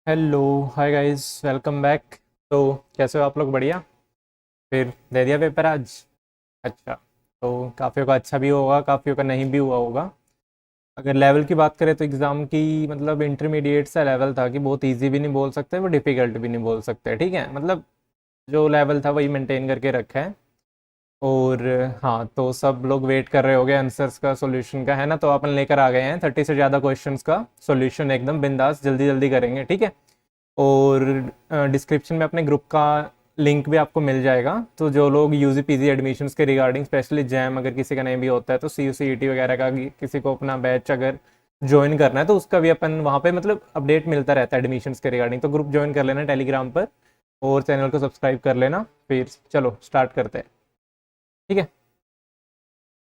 Hello. Hi guys, welcome back. तो कैसे हो आप लोग? बढ़िया। फिर दे दिया पेपर आज? अच्छा। तो काफ़ियों का अच्छा भी होगा, काफ़ियों का नहीं भी हुआ होगा। अगर लेवल की बात करें तो एग्ज़ाम की मतलब इंटरमीडिएट सा लेवल था कि बहुत इजी भी नहीं बोल सकते, वो डिफ़िकल्ट भी नहीं बोल सकते। ठीक है, मतलब जो लेवल था वही मेंटेन करके रखा है। और हाँ, तो सब लोग वेट कर रहे होंगे आंसर्स का, सॉल्यूशन का, है ना? तो अपन लेकर आ गए हैं 30 से ज़्यादा क्वेश्चंस का सॉल्यूशन, एकदम बिंदास जल्दी जल्दी करेंगे। ठीक है। और डिस्क्रिप्शन में अपने ग्रुप का लिंक भी आपको मिल जाएगा। तो जो लोग यूजी पीजी एडमिशन्स के रिगार्डिंग, स्पेशली जैम अगर किसी का नहीं भी होता है, तो सी यू सी ई टी वगैरह का किसी को अपना बैच अगर ज्वाइन करना है तो उसका भी अपन वहाँ पे मतलब अपडेट मिलता रहता है एडमिशन्स के रिगार्डिंग। तो ग्रुप ज्वाइन कर लेना टेलीग्राम पर, और चैनल को सब्सक्राइब कर लेना। फिर चलो स्टार्ट करते हैं। ठीक है।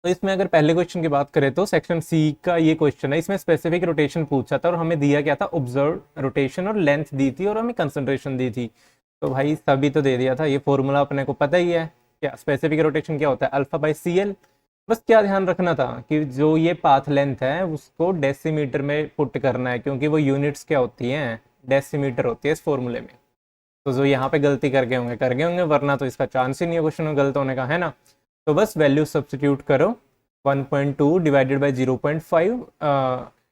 तो इसमें अगर पहले क्वेश्चन की बात करें तो सेक्शन सी का ये क्वेश्चन है। इसमें स्पेसिफिक रोटेशन पूछा था और हमें दिया क्या था? ऑब्जर्व रोटेशन और लेंथ दी थी और हमें कंसंट्रेशन दी थी। तो भाई सभी तो दे दिया था, ये फॉर्मूला अपने को पता ही है। क्या स्पेसिफिक रोटेशन क्या होता है? Alpha by C L. बस क्या ध्यान रखना था कि जो ये पाथ लेंथ है उसको डेसीमीटर में पुट करना है, क्योंकि वो यूनिट्स क्या होती हैं? डेसीमीटर होती है इस फॉर्मूले में। तो जो यहाँ पे गलती कर गए होंगे, वरना तो इसका चांस ही नहीं है क्वेश्चन में गलत होने का, है ना? तो बस वैल्यू सब्सटीट्यूट करो। 1.2 डिवाइडेड बाई 0.5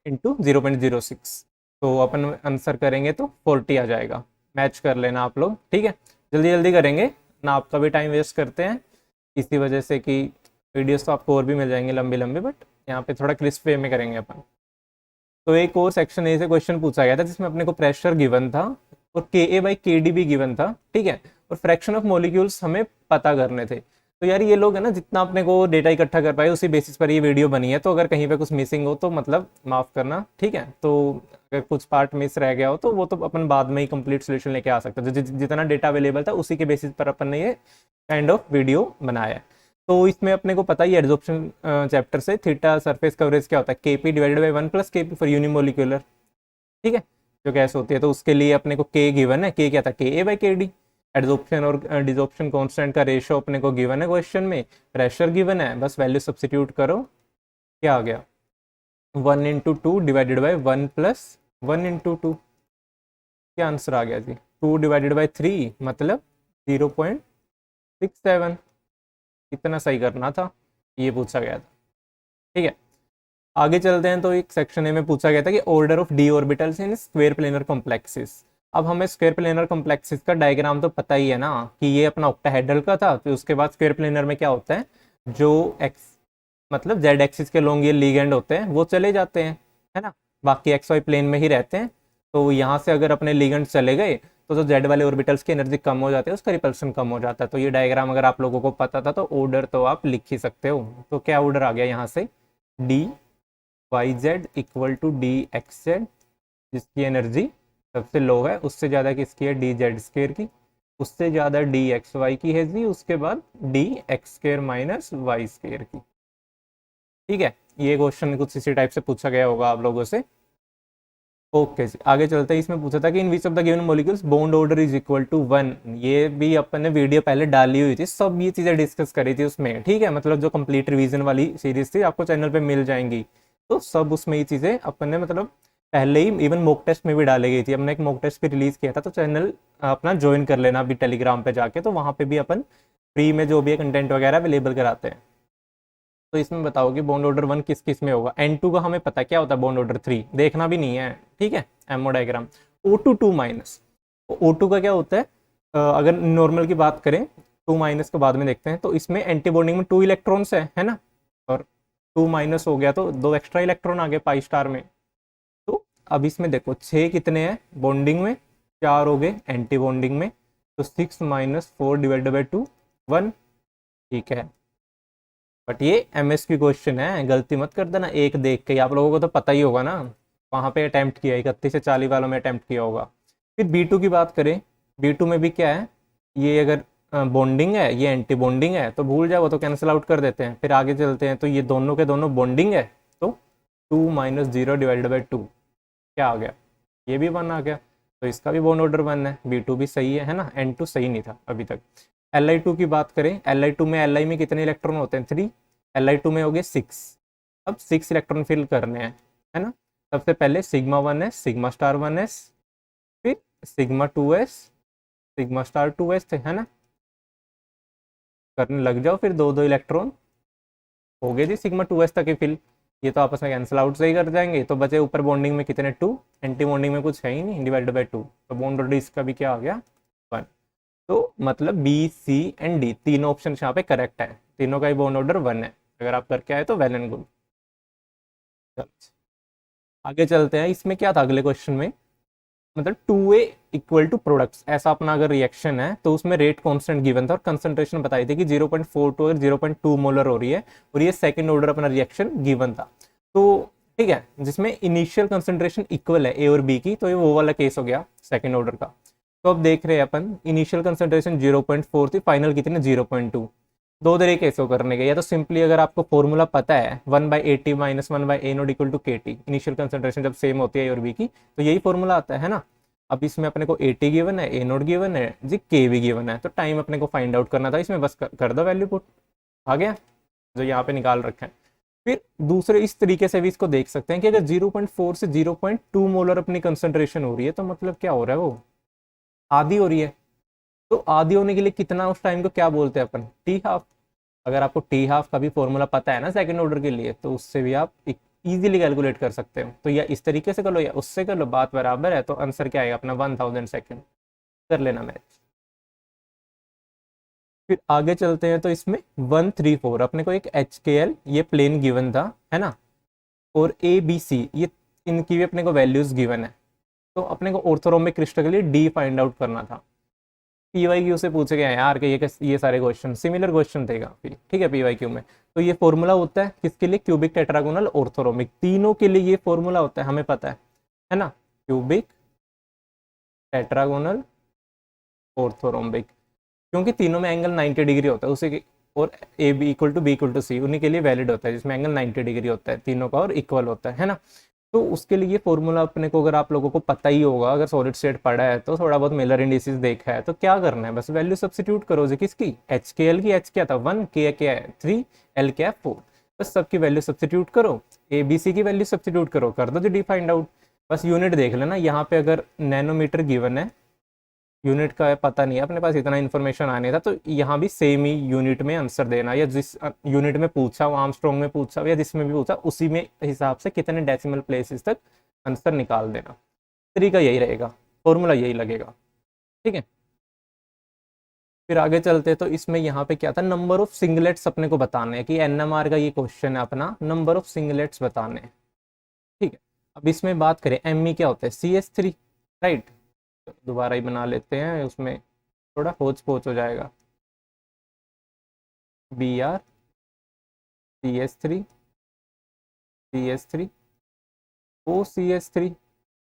इंटू 0.06। तो अपन आंसर करेंगे तो 40 आ जाएगा। मैच कर लेना आप लोग, ठीक है? जल्दी जल्दी करेंगे ना, आपका भी टाइम वेस्ट करते हैं इसी वजह से कि वीडियोस तो आपको और भी मिल जाएंगे लंबी लंबी, बट यहाँ पे थोड़ा क्रिस्प वे में करेंगे अपन। तो एक और सेक्शन ए से क्वेश्चन पूछा गया था जिसमें अपने को प्रेशर गिवन था और के ए बाई के डी भी गिवन था। ठीक है। और फ्रैक्शन ऑफ मोलिक्यूल्स हमें पता करने थे। तो यार ये लोग है ना, जितना अपने को डेटा इकट्ठा कर पाए उसी बेसिस पर ये वीडियो बनी है। तो अगर कहीं पे कुछ मिसिंग हो तो मतलब माफ़ करना, ठीक है? तो अगर कुछ पार्ट मिस रह गया हो तो वो तो अपन बाद में ही कंप्लीट सोल्यूशन लेके आ सकते हैं। जितना डेटा अवेलेबल था उसी के बेसिस पर अपन ने ये काइंड ऑफ वीडियो बनाया है। तो इसमें अपने को पता ही है एड्जॉर्प्शन चैप्टर से, थीटा सरफेस कवरेज क्या होता है? KP divided by 1 plus KP for unimolecular. ठीक है। जो गैस होती है, तो उसके लिए अपने को के गिवन है। के क्या था? के ए बाई के डी। एड्जॉर्प्शन और डिजॉर्प्शन कांस्टेंट का रेशियो अपने को गिवन है क्वेश्चन में। प्रेशर गिवन है, बस वैल्यू सब्सटीट्यूट करो। क्या आ गया? 1 into 2 divided by 1 plus 1 into 2। क्या आंसर आ गया जी? 2 डिवाइडेड बाई 3 मतलब 0.67। इतना सही करना था, ये पूछा गया था। ठीक है। आगे चलते हैं। तो एक सेक्शन ए में पूछा गया था कि order of D orbitals in square planar complexes. अब हमें स्क्वायर प्लेनर कॉम्प्लेक्सेस का डायग्राम तो पता ही है ना, कि ये अपना ऑक्टाहेड्रल का था। फिर उसके बाद स्क्वायर प्लेनर में क्या होता है? जो एक्स मतलब जेड एक्सिस के लोंग ये लीगेंड होते हैं वो चले जाते हैं, है ना? बाकी एक्स वाई प्लेन में ही रहते हैं। तो यहाँ से अगर अपने लीगेंड चले गए तो जो जेड वाले ऑर्बिटल्स की एनर्जी कम हो जाती है, उसका रिपल्सन कम हो जाता है। तो ये डायग्राम अगर आप लोगों को पता था तो ऑर्डर तो आप लिख ही सकते हो। तो क्या ऑर्डर आ गया यहाँ से? D Y Z equal to D X Z, जिसकी एनर्जी सबसे लो है, उससे ज़्यादा किसकी है? डी जेड स्केयर की। उससे ज़्यादा डी एक्स वाई की है जी। उसके बाद D X square minus Y square की। ठीक है। ये क्वेश्चन कुछ इसी टाइप से पूछा गया होगा आप लोगों से। ओके जी, आगे चलते हैं। इसमें पूछा था कि in which of the given molecules bond order is equal to 1। ये भी अपन ने वीडियो पहले डाली हुई थी, सब ये चीज़ें डिस्कस करी थी उसमें। ठीक है, मतलब जो कंप्लीट रिवीजन वाली सीरीज थी आपको चैनल पे मिल जाएंगी। तो सब उसमें ये चीज़ें अपन ने मतलब पहले ही इवन मॉक टेस्ट में भी डाली गई थी। हमने एक मॉक टेस्ट भी रिलीज किया था, तो चैनल अपना ज्वाइन कर लेना अभी टेलीग्राम पे जाके। तो वहाँ पे भी अपन फ्री में जो भी कंटेंट वगैरह अवेलेबल कराते हैं। तो इसमें बताओ कि बॉन्ड ऑर्डर 1 किस किस में होगा? N2 का हमें पता क्या होता है, बॉन्ड ऑर्डर 3 देखना भी नहीं है। ठीक है। Ammo diagram. O2 2 minus. O2 का क्या होता है? अगर नॉर्मल की बात करें, 2 माइनस को बाद में देखते हैं। तो इसमें एंटी बॉन्डिंग में 2 इलेक्ट्रॉन्स है ना? और 2 माइनस हो गया तो 2 एक्स्ट्रा इलेक्ट्रॉन आ गए पाई स्टार में। तो अब इसमें देखो 6 कितने हैं बॉन्डिंग में, 4 हो गए एंटी बॉन्डिंग में। तो 6 माइनस 4 डिवाइडेड बाई 2 1। ठीक है। बट ये एमएस की क्वेश्चन है, गलती मत कर देना एक देख के। आप लोगों को तो पता ही होगा ना, वहाँ पे अटैम्प्ट किया 31 से 40 वालों में अटैम्प्ट किया होगा। फिर बी टू की बात करें, बी टू में भी क्या है? ये अगर बॉन्डिंग है, ये एंटी बॉन्डिंग है, तो भूल जाओ, वो तो कैंसिल आउट कर देते हैं। फिर आगे चलते हैं, तो ये दोनों के दोनों बॉन्डिंग है। तो 2 माइनस 0 डिवाइडेड बाई 2 क्या आ गया? ये भी 1 आ गया। तो इसका भी बॉन्ड ऑर्डर 1 है। बी टू भी सही है ना? N2 सही नहीं था अभी तक। Li2 की बात करें, Li2 में Li में कितने इलेक्ट्रॉन होते हैं? 3। Li2 में हो गए 6। अब 6 इलेक्ट्रॉन फिल करने हैं, है ना? सबसे पहले sigma 1s sigma star 1s, फिर sigma 2s sigma star 2s थे, है ना। करने लग जाओ फिर, दो दो इलेक्ट्रॉन हो गए जी सिग्मा 2s तक ही फिल। ये तो आपस में कैंसिल आउट से ही कर जाएंगे, तो बचे ऊपर बॉन्डिंग में कितने 2, एंटी बॉन्डिंग में कुछ है ही नहीं, डिवाइडेड बाई 2, तो बॉन्ड ऑर्डर इसका भी क्या आ गया 1। तो मतलब बी सी एंड डी तीनों ऑप्शन यहाँ पे करेक्ट है, तीनों का ही बॉन्ड ऑर्डर 1 है। अगर आप करके आए तो वेल एंड गुड। आगे चलते हैं, इसमें क्या था अगले क्वेश्चन में, मतलब 2A इक्वल टू प्रोडक्ट्स, ऐसा अपना अगर रिएक्शन है तो उसमें रेट कांस्टेंट गिवन था और कंसंट्रेशन बताई थी कि 0.42 और 0.2 मोलर हो रही है, और ये सेकंड ऑर्डर अपना रिएक्शन गिवन था। तो ठीक है, जिसमें इनिशियल कंसंट्रेशन इक्वल है ए और बी की, तो ये वो वाला केस हो गया सेकंड ऑर्डर का। तो अब देख रहे हैं अपन, इनिशियल कंसंट्रेशन 0.4 थी, फाइनल कितने 0.2। दो तरीके इसको करने के, या तो सिंपली अगर आपको फॉर्मूला पता है 1/80 minus 1/a not equal to KT, initial concentration जब सेम होती है ए और बी की, तो यही फॉर्मूला आता है ना। अब इसमें अपने को AT गिवन है, A नोट गिवन है जी, K भी गिवन है, तो टाइम अपने को फाइंड आउट करना था, इसमें बस कर दो वैल्यू पुट, आ गया जो यहाँ पे निकाल रखा है। फिर दूसरे इस तरीके से भी इसको देख सकते हैं कि अगर 0.4 से 0.2 मोलर अपनी कंसंट्रेशन हो रही है, तो मतलब क्या हो रहा है, वो आधी हो रही है। तो आधी होने के लिए कितना, उस टाइम को क्या बोलते हैं अपन, टी हाफ। अगर आपको टी हाफ का भी फॉर्मूला पता है ना सेकंड ऑर्डर के लिए, तो उससे भी आप इजीली कैलकुलेट कर सकते हो। तो या इस तरीके से कर लो या उससे कर लो, बात बराबर है, तो आंसर क्या आएगा अपना 1000 सेकेंड। कर लेना मैच। फिर आगे चलते हैं, तो इसमें 134 अपने को एक HKl ये प्लेन गिवन था, है ना, और ABC ये इनकी भी अपने को वैल्यूज गिवन है। तो अपने को ऑर्थोरोम्बिक क्रिस्टल के लिए डी फाइंड आउट करना था। PYQ से पूछे गए हैं यार कि ये सारे क्वेश्चन सिमिलर क्वेश्चन थे काफी, ठीक है PYQ में। तो ये फॉर्मूला होता है किसके लिए, क्यूबिक टेट्रागोनल ऑर्थोरोम्बिक, तीनों के लिए ये फॉर्मूला होता है, हमें पता है ना, क्यूबिक टेट्रागोनल ऑर्थोरोम्बिक, क्योंकि तीनों में एंगल 90 डिग्री होता है उसी के, और A B equal to B equal to C उन्हीं के लिए वैलिड होता है, जिसमें एंगल 90 डिग्री होता है तीनों का और इक्वल होता है ना। तो उसके लिए फॉर्मूला अपने को, अगर आप लोगों को पता ही होगा, अगर सॉलिड स्टेट पढ़ा है तो थोड़ा बहुत मिलर इंडिसेस देखा है, तो क्या करना है, बस वैल्यू सब्स्टिट्यूट करो जी, किसकी, HKl की, H क्या था 1, K क्या है 3, L क्या है 4, बस सबकी वैल्यू सब्स्टिट्यूट करो, ABC की वैल्यू सब्स्टिट्यूट करो, कर दो जी डी फाइंड आउट। बस यूनिट देख लेना, यहाँ पे अगर नैनोमीटर गिवन है, यूनिट का पता नहीं है अपने पास, इतना इन्फॉर्मेशन आने था, तो यहाँ भी सेम ही यूनिट में आंसर देना, या जिस यूनिट में पूछा वो आर्मस्ट्रॉन्ग में पूछा या जिसमें भी पूछा उसी में हिसाब से कितने डेसिमल प्लेसेस तक आंसर निकाल देना। तरीका यही रहेगा, फॉर्मूला यही लगेगा, ठीक है। फिर आगे चलते, तो इसमें यहाँ पे क्या था, नंबर ऑफ सिंगलेट्स अपने को बताने हैं, कि NMR का ये क्वेश्चन है अपना, नंबर ऑफ सिंगलेट्स बताने हैं, ठीक है। अब इसमें बात करें ME क्या होता है, CH3, राइट। दोबारा ही बना लेते हैं, उसमें थोड़ा होच पोच हो जाएगा, Br CH3 OCH3,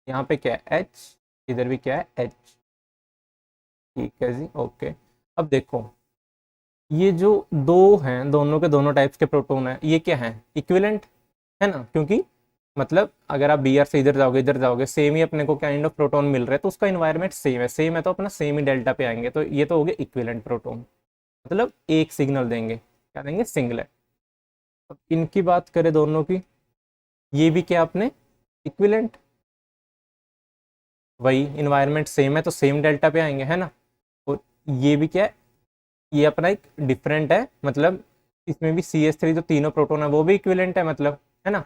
यहाँ पे क्या है H, इधर भी क्या है H, ठीक है जी, ओके। अब देखो ये जो दो हैं, दोनों के दोनों टाइप्स के प्रोटॉन हैं, ये क्या है, इक्विवेलेंट है ना, क्योंकि मतलब अगर आप Br से इधर जाओगे सेम ही अपने को काइंड ऑफ प्रोटॉन मिल रहा है, तो उसका इन्वायरमेंट सेम है तो अपना सेम ही डेल्टा पे आएंगे, तो ये तो हो गया इक्विवेलेंट प्रोटॉन, मतलब एक सिग्नल देंगे, क्या देंगे, सिंगलेट। अब इनकी बात करें दोनों की, ये भी क्या अपने इक्विवेलेंट, वही इन्वायरमेंट सेम है तो सेम डेल्टा पे आएंगे, है ना। और ये भी क्या है, ये अपना एक डिफरेंट है, मतलब इसमें भी CH3 जो तीनों प्रोटोन है वो भी इक्विवेलेंट है, मतलब है ना,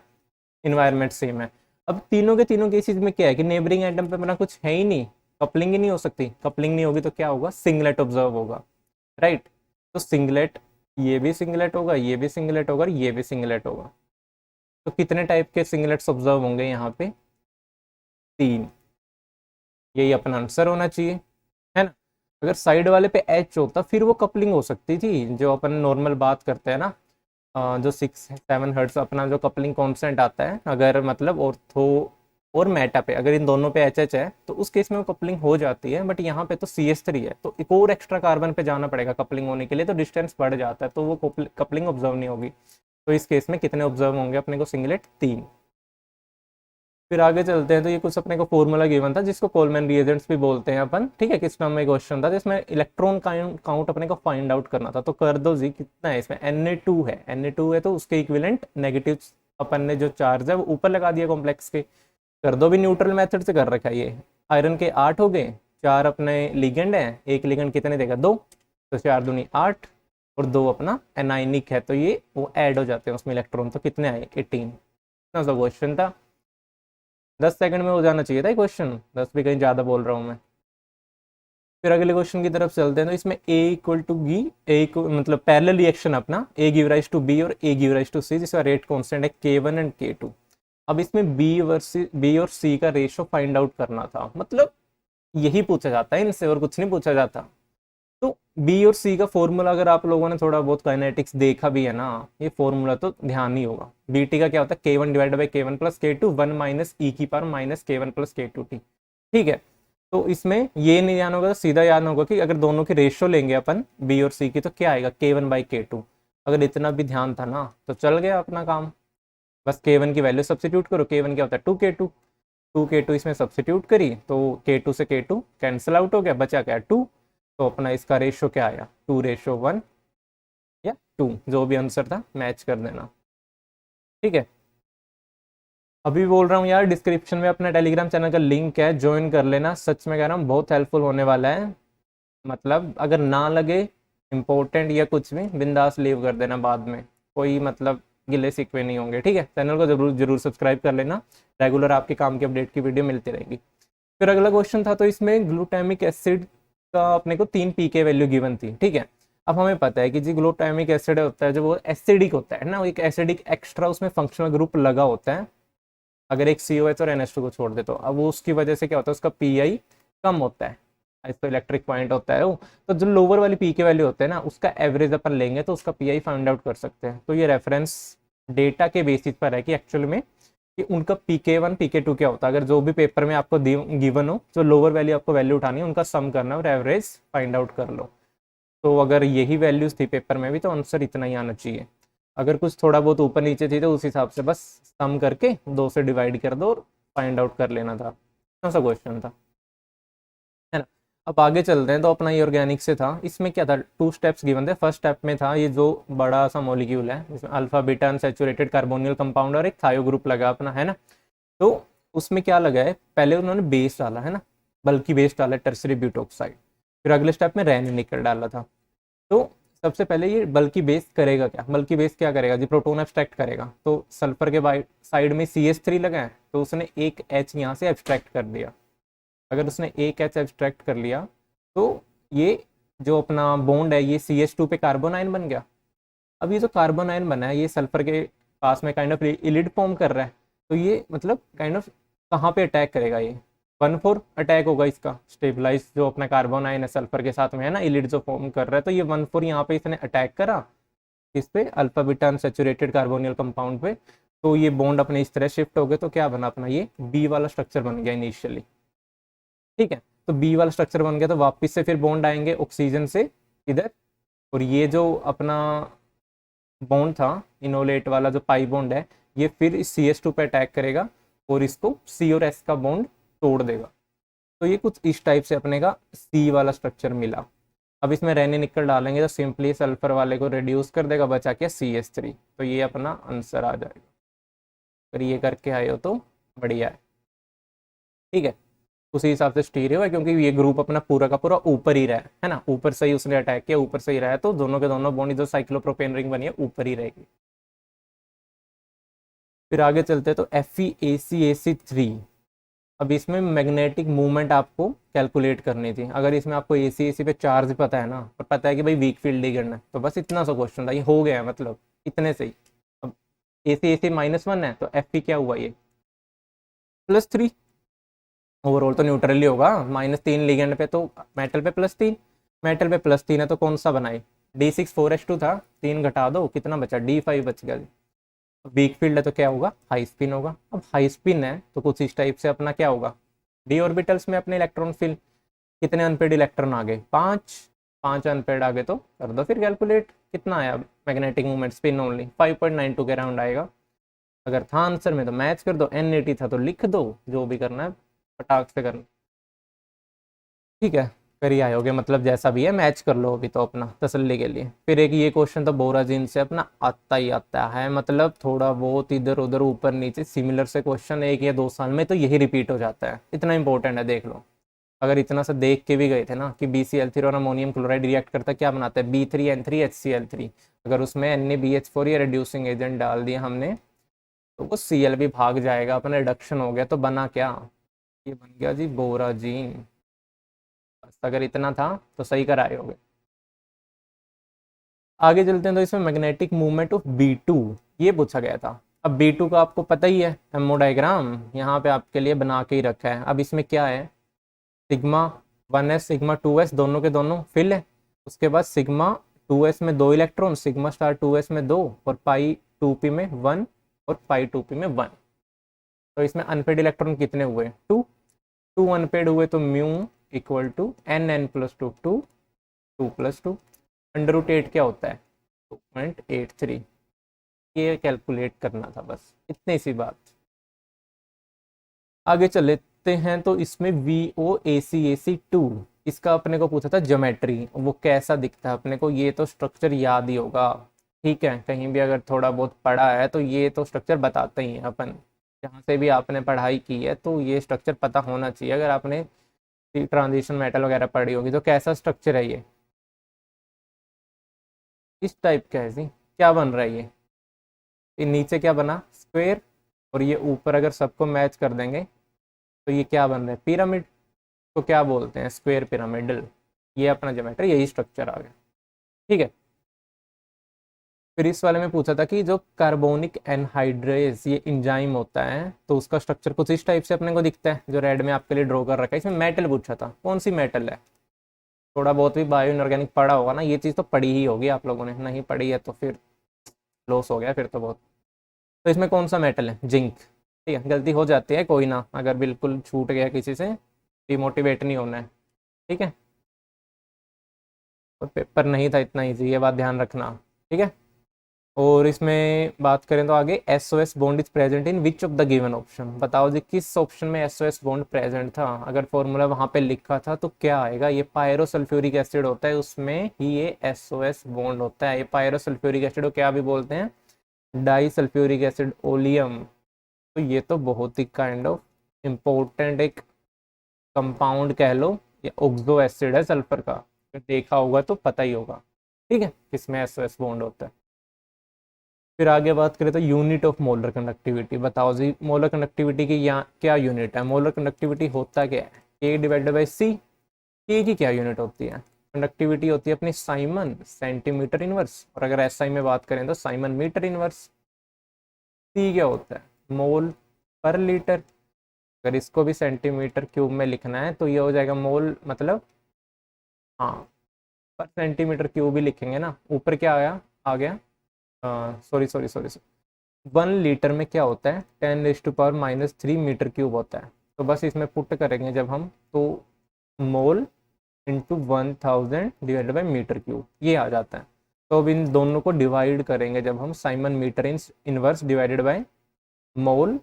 इन्वायरमेंट सेम है। अब तीनों के तीनों केसेस में क्या है कि नेबरिंग एटम पे अपना कुछ है ही नहीं, कपलिंग ही नहीं हो सकती, कपलिंग नहीं होगी तो क्या होगा, सिंगलेट ऑब्जर्व होगा, राइट। तो सिंगलेट, ये भी सिंगलेट होगा, ये भी सिंगलेट होगा, ये भी सिंगलेट होगा। तो कितने टाइप के सिंगलेट्स ऑब्जर्व होंगे यहाँ पे, 3, यही अपना आंसर होना चाहिए, है ना। अगर साइड वाले पे H होता फिर वो कपलिंग हो सकती थी, जो अपन नॉर्मल बात करते हैं ना, जो 6-7 हर्ट्ज अपना जो कपलिंग कॉन्स्टेंट आता है, अगर मतलब ऑर्थो और मेटा पे अगर इन दोनों पे HH है तो उस केस में वो कपलिंग हो जाती है, बट यहाँ पे तो CH3 है, तो एक और एक्स्ट्रा कार्बन पे जाना पड़ेगा कपलिंग होने के लिए, तो डिस्टेंस बढ़ जाता है, तो वो कपलिंग ऑब्जर्व नहीं होगी। तो इस केस में कितने ऑब्जर्व होंगे अपने को, सिंगलेट 3। फिर आगे चलते हैं, तो ये कुछ अपने को फॉर्मूला गिवन था जिसको कोलमैन रिएजेंट्स भी बोलते हैं अपन, ठीक है। किस नाम में क्वेश्चन था जिसमें इलेक्ट्रॉन काउंट अपने को फाइंड आउट करना था, तो कर दो जी, कितना है इसमें, Na2 है तो उसके इक्विवेलेंट नेगेटिव अपन ने जो चार्ज है वो ऊपर लगा दिया कॉम्प्लेक्स के, कर दो भी, न्यूट्रल मेथड से कर रखा है ये, आयरन के 8 हो गए, 4 अपने लिगेंड है, एक लिगेंड कितने देगा 2, तो 4 दूनी 8 और 2 अपना एनाइनिक है, तो ये वो ऐड हो जाते हैं उसमें इलेक्ट्रॉन, तो कितने आए 18। इतना सा क्वेश्चन था, 10 सेकंड में हो जाना चाहिए था क्वेश्चन, 10 भी कहीं ज़्यादा बोल रहा हूँ मैं। फिर अगले क्वेश्चन की तरफ चलते हैं। तो इसमें ए इक्वल टू बी, मतलब पैरेलल रिएक्शन अपना, ए गिव राइज टू बी और ए गिव राइज टू सी, जिसका रेट कांस्टेंट है K1 एंड K2। अब इसमें बी और सी का रेशियो फाइंड आउट करना था, मतलब यही पूछा जाता है इनसे और कुछ नहीं पूछा जाता। तो बी और सी का फॉर्मूला अगर आप लोगों ने थोड़ा बहुत काइनेटिक्स देखा भी है ना, ये फॉर्मूला तो ध्यान ही होगा। बीटी का क्या होता है K1 divide by K1 plus K2, 1 minus E की power minus K1 plus K2 T. ठीक है, तो इसमें ये नहीं याद होगा तो सीधा याद होगा कि अगर दोनों की रेशियो लेंगे अपन बी और सी की, तो क्या आएगा K1 बाई K2। अगर इतना भी ध्यान था ना तो चल गया अपना काम। बस K1 की वैल्यू सब्सिट्यूट करो, K1 क्या होता है 2K2, 2K2 इसमें सब्सिट्यूट करी तो K2 से K2 कैंसिल आउट हो गया, बचा क्या 2, तो अपना इसका रेशियो क्या आया 2:1 या 2, जो भी आंसर था मैच कर देना। ठीक है, अभी बोल रहा हूँ यार, डिस्क्रिप्शन में अपना टेलीग्राम चैनल का लिंक है, ज्वाइन कर लेना, सच में कह रहा हूँ बहुत हेल्पफुल होने वाला है। मतलब अगर ना लगे इम्पोर्टेंट या कुछ भी, बिंदास लीव कर देना बाद में, कोई मतलब गिले शिकवे नहीं होंगे। ठीक है, चैनल को जरूर जरूर सब्सक्राइब कर लेना, रेगुलर आपके काम की अपडेट की वीडियो मिलती रहेगी। फिर अगला क्वेश्चन था, तो इसमें ग्लूटामिक एसिड का अपने को 3 पीके वैल्यू गिवन थी। ठीक है, अब हमें पता है कि जी ग्लूटामिक एसिड होता है जो वो एसिडिक होता है ना, एक एसिडिक एक्स्ट्रा उसमें फंक्शनल ग्रुप लगा होता है, अगर एक COH और NH2 को छोड़ दे तो। अब वो उसकी वजह से क्या होता है, उसका PI कम होता है, इसको इलेक्ट्रिक पॉइंट होता है वो। तो जो लोअर वाली पीके वैल्यू होते हैं ना, उसका एवरेज अपन लेंगे तो उसका PI फाइंड आउट कर सकते हैं। तो ये रेफरेंस डेटा के बेसिस पर है कि एक्चुअल में कि उनका PK1 PK2 क्या होता है। अगर जो भी पेपर में आपको गिवन हो, जो लोअर वैल्यू आपको वैल्यू उठानी है, उनका सम करना और एवरेज फाइंड आउट कर लो। तो अगर यही वैल्यूज थी पेपर में भी, तो आंसर इतना ही आना चाहिए। अगर कुछ थोड़ा बहुत ऊपर नीचे थी तो उस हिसाब से बस सम करके 2 से डिवाइड कर दो और फाइंड आउट कर लेना था। कौन सा क्वेश्चन था, है ना। अब आगे चलते हैं, तो अपना ये ऑर्गेनिक से था, इसमें क्या था 2 स्टेप्स गिवन थे। फर्स्ट स्टेप में था ये जो बड़ा सा मॉलिक्यूल है, जिसमें अल्फा बीटा अनसैचुरेटेड कार्बोनियल कंपाउंड और एक थायो ग्रुप लगा अपना, है ना। तो उसमें क्या लगा है, पहले उन्होंने बेस डाला है ना, बल्कि बेस डाला टर्सरी ब्यूटोक्साइड। फिर अगले स्टेप में रेन निकल डाला था। तो सबसे पहले ये बल्कि बेस करेगा क्या, बल्कि बेस क्या करेगा जी, प्रोटोन एब्स्ट्रैक्ट करेगा। तो सल्फर के साइड में CH3 लगा है, तो उसने एक H यहाँ से एब्स्ट्रैक्ट कर दिया। अगर उसने एक H एब्स्ट्रैक्ट कर लिया तो ये जो अपना बॉन्ड है, ये CH2 पे कार्बन आयन बन गया। अब ये जो कार्बन आयन बना है, ये सल्फर के पास में काइंड ऑफ इलिड फॉर्म कर रहा है। तो ये मतलब काइंड ऑफ कहाँ पे अटैक करेगा, ये 1,4 अटैक होगा इसका, स्टेबलाइज जो अपना कार्बन आयन है सल्फर के साथ में है ना, इलिड जो फॉर्म कर रहा है, तो ये 1,4 यहाँ पे इसने अटैक करा इस पे अल्फा बीटा अनसैचुरेटेड कार्बोनियल कंपाउंड पे। तो ये बॉन्ड अपने इस तरह शिफ्ट हो गए, तो क्या बना अपना ये बी वाला स्ट्रक्चर बन गया इनिशियली। ठीक है, तो बी वाला स्ट्रक्चर बन गया, तो वापस से फिर बॉन्ड आएंगे ऑक्सीजन से इधर, और ये जो अपना बॉन्ड था इनोलेट वाला जो पाई बॉन्ड है, ये फिर इस CH2 पे अटैक करेगा और इसको C और S का बॉन्ड तोड़ देगा। तो ये कुछ इस टाइप से अपने का C वाला स्ट्रक्चर मिला। अब इसमें रेनी निकल डालेंगे तो सिंपली सल्फर वाले को रिड्यूस कर देगा, बचा क्या CH3। तो ये अपना आंसर आ जाएगा। अगर ये करके आए हो तो बढ़िया है। ठीक है, उसी हिसाब से स्टीरियो है, क्योंकि ये ग्रुप अपना पूरा का पूरा ऊपर ही रहा है ना, ऊपर से ही उसने अटैक किया, ऊपर से ही रहा है, तो दोनों के दोनों बॉन्ड जो साइक्लोप्रोपेन रिंग बनी है ऊपर ही रहेगी। फिर आगे चलते हैं, तो FeACAC3। अब इसमें मैग्नेटिक मूवमेंट आपको कैलकुलेट करनी थी। अगर इसमें आपको AC पे चार्ज पता है ना, और पता है कि भाई वीक फील्ड ही करना है, तो बस इतना सा क्वेश्चन था, ये हो गया है मतलब इतने से ही। अब AC -1 है, तो Fe क्या हुआ, ये +3। ओवरऑल तो न्यूट्रल ही होगा, -3 लिगेंड पे, तो मेटल पे +3, मेटल पे +3 है, तो कौन सा बनाए D6 4H2 था, 3 घटा दो कितना बचा D5 बच गया। वीक फील्ड है तो क्या होगा, हाई स्पिन होगा। अब हाई स्पिन है तो कुछ इस टाइप से अपना क्या होगा, डी ऑर्बिटल्स में अपने इलेक्ट्रॉन फील्ड, कितने अनपेड इलेक्ट्रॉन आ गए 5 अनपेड आ गए, तो कर दो फिर कैलकुलेट कितना आया मैग्नेटिक मूवमेंट स्पिन ओनली 5.92 के राउंड आएगा। अगर था आंसर में तो मैच कर दो, N80 था तो लिख दो, जो भी करना है फटाक से करना। ठीक है, कर ही आयोगे, मतलब जैसा भी है मैच कर लो अभी तो अपना तसल्ली के लिए। फिर एक ये क्वेश्चन तो बोराजीन से अपना आता ही आता है, मतलब थोड़ा बहुत इधर उधर ऊपर नीचे सिमिलर से क्वेश्चन 1 या 2 साल में तो यही रिपीट हो जाता है, इतना इंपॉर्टेंट है देख लो। अगर इतना सा देख के भी गए थे ना कि BCl3 और अमोनियम क्लोराइड रिएक्ट करता क्या बनाता है, B3N3HCl3, अगर उसमें NaBH4 या रिड्यूसिंग एजेंट डाल दिया हमने तो वो Cl भी भाग जाएगा, अपना रिडक्शन हो गया, तो बना क्या, ये बन गया जी बोराजीन। बस अगर इतना था तो सही कराए होगे। आगे चलते हैं, तो इसमें मैग्नेटिक मूवमेंट ऑफ B2 ये पूछा गया था। अब B2 का आपको पता ही है, एमओ डायग्राम यहाँ पे आपके लिए बना के ही रखा है। अब इसमें क्या है, सिग्मा 1s सिग्मा 2s दोनों के दोनों फिल है, उसके बाद सिग्मा 2s में 2 इलेक्ट्रॉन, सिग्मा स्टार 2s में 2, और पाई 2p में 1 और पाई 2p में 1। तो इसमें अनपेड इलेक्ट्रॉन कितने हुए, 2, 2 अनपेड हुए, तो म्यू इक्वल टू n+2 2+2 √8 क्या होता है 2.83। ये कैलकुलेट करना था बस, इतनी सी बात। आगे चल लेते हैं, तो इसमें VOACAC2 इसका अपने को पूछा था ज्योमेट्री, वो कैसा दिखता है अपने को, ये तो स्ट्रक्चर याद ही होगा। ठीक है, कहीं भी अगर थोड़ा बहुत पढ़ा है तो ये तो स्ट्रक्चर बताते ही हैं अपन, जहाँ से भी आपने पढ़ाई की है तो ये स्ट्रक्चर पता होना चाहिए। अगर आपने ट्रांजिशन मेटल वगैरह पढ़ी होगी तो कैसा स्ट्रक्चर है इस टाइप का है जी। क्या बन रहा है ये नीचे क्या बना स्क्वायर, और ये ऊपर अगर सबको मैच कर देंगे तो ये क्या बन रहा है पिरामिड, तो क्या बोलते हैं स्क्वायर पिरामिडल। ये अपना ज्योमेट्री, यही स्ट्रक्चर आ गया। ठीक है, फिर इस वाले में पूछा था कि जो कार्बोनिक एनहाइड्रेज ये इंजाइम होता है तो उसका स्ट्रक्चर कुछ इस टाइप से अपने को दिखता है, जो रेड में आपके लिए ड्रॉ कर रखा है। इसमें मेटल पूछा था, कौन सी मेटल है, थोड़ा बहुत भी बायो इनऑर्गेनिक पढ़ा होगा ना, ये चीज़ तो पढ़ी ही होगी आप लोगों ने, नहीं पढ़ी है तो फिर लॉस हो गया फिर तो बहुत। तो इसमें कौन सा मेटल है, जिंक। ठीक है, गलती हो जाती है कोई ना, अगर बिल्कुल छूट गया किसी से डिमोटिवेट नहीं होना है। ठीक है, और पेपर नहीं था इतना ईजी, ये बात ध्यान रखना। ठीक है, और इसमें बात करें तो आगे SOS bond is present in which of the given option, बताओ जी किस ऑप्शन में SOS बॉन्ड प्रेजेंट था। अगर फॉर्मूला वहां पे लिखा था तो क्या आएगा, ये पायरोसल्फ्यूरिक एसिड होता है, उसमें ही ये SOS बॉन्ड होता है। ये पायरोसल्फ्यूरिक एसिड को क्या भी बोलते हैं, डाई सल्फ्यूरिक एसिड ओलियम। तो ये तो बहुत ही काइंड ऑफ इम्पोर्टेंट एक कंपाउंड कह लो, या ऑक्सो एसिड है सल्फर का, अगर देखा होगा तो पता ही होगा। ठीक है, किसमें SOS बॉन्ड होता है। फिर आगे बात करें तो यूनिट ऑफ मोलर कंडक्टिविटी, बताओ जी मोलर कंडक्टिविटी की यहाँ क्या यूनिट है। मोलर कंडक्टिविटी होता क्या है, K/C। K की क्या यूनिट होती है, कंडक्टिविटी होती है अपनी साइमन सेंटीमीटर इनवर्स, और अगर SI में बात करें तो साइमन मीटर इनवर्स। C क्या होता है, मोल पर लीटर। अगर इसको भी सेंटीमीटर क्यूब में लिखना है तो ये हो जाएगा मोल, मतलब हाँ पर सेंटीमीटर क्यूब ही लिखेंगे ना, ऊपर क्या आया आ गया, सॉरी सॉरी सॉरी, 1 लीटर में क्या होता है 10⁻³ मीटर क्यूब होता है। तो बस इसमें पुट करेंगे जब हम, तो mole into 1000 divided by metre cube ये आ जाता है। तो अब इन दोनों को डिवाइड करेंगे जब हम, siemens metre inverse divided by mole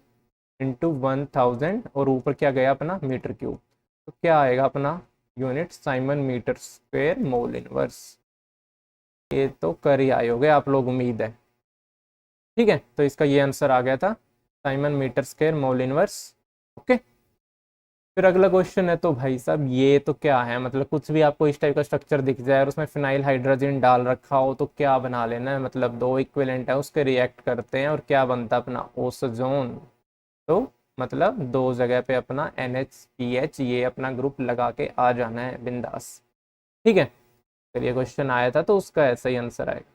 into 1000, और ऊपर क्या गया अपना मीटर क्यूब, तो क्या आएगा अपना unit siemens metre square mole inverse. ये तो कर ही आए होगे आप लोग, उम्मीद है। ठीक है, तो इसका ये आंसर आ गया था siemens metre square mole inverse. Okay, फिर अगला क्वेश्चन है, तो भाई साहब ये तो क्या है, मतलब कुछ भी आपको इस टाइप का स्ट्रक्चर दिख जाए और उसमें फिनाइल हाइड्रोजन डाल रखा हो तो क्या बना लेना है, मतलब दो इक्विवेलेंट है उसके रिएक्ट करते हैं और क्या बनता है अपना ओसोजोन। तो मतलब दो जगह पे अपना NH PH ये अपना ग्रुप लगा के आ जाना है बिंदास। ठीक है, फिर ये क्वेश्चन आया था तो उसका ऐसा ही आंसर आएगा।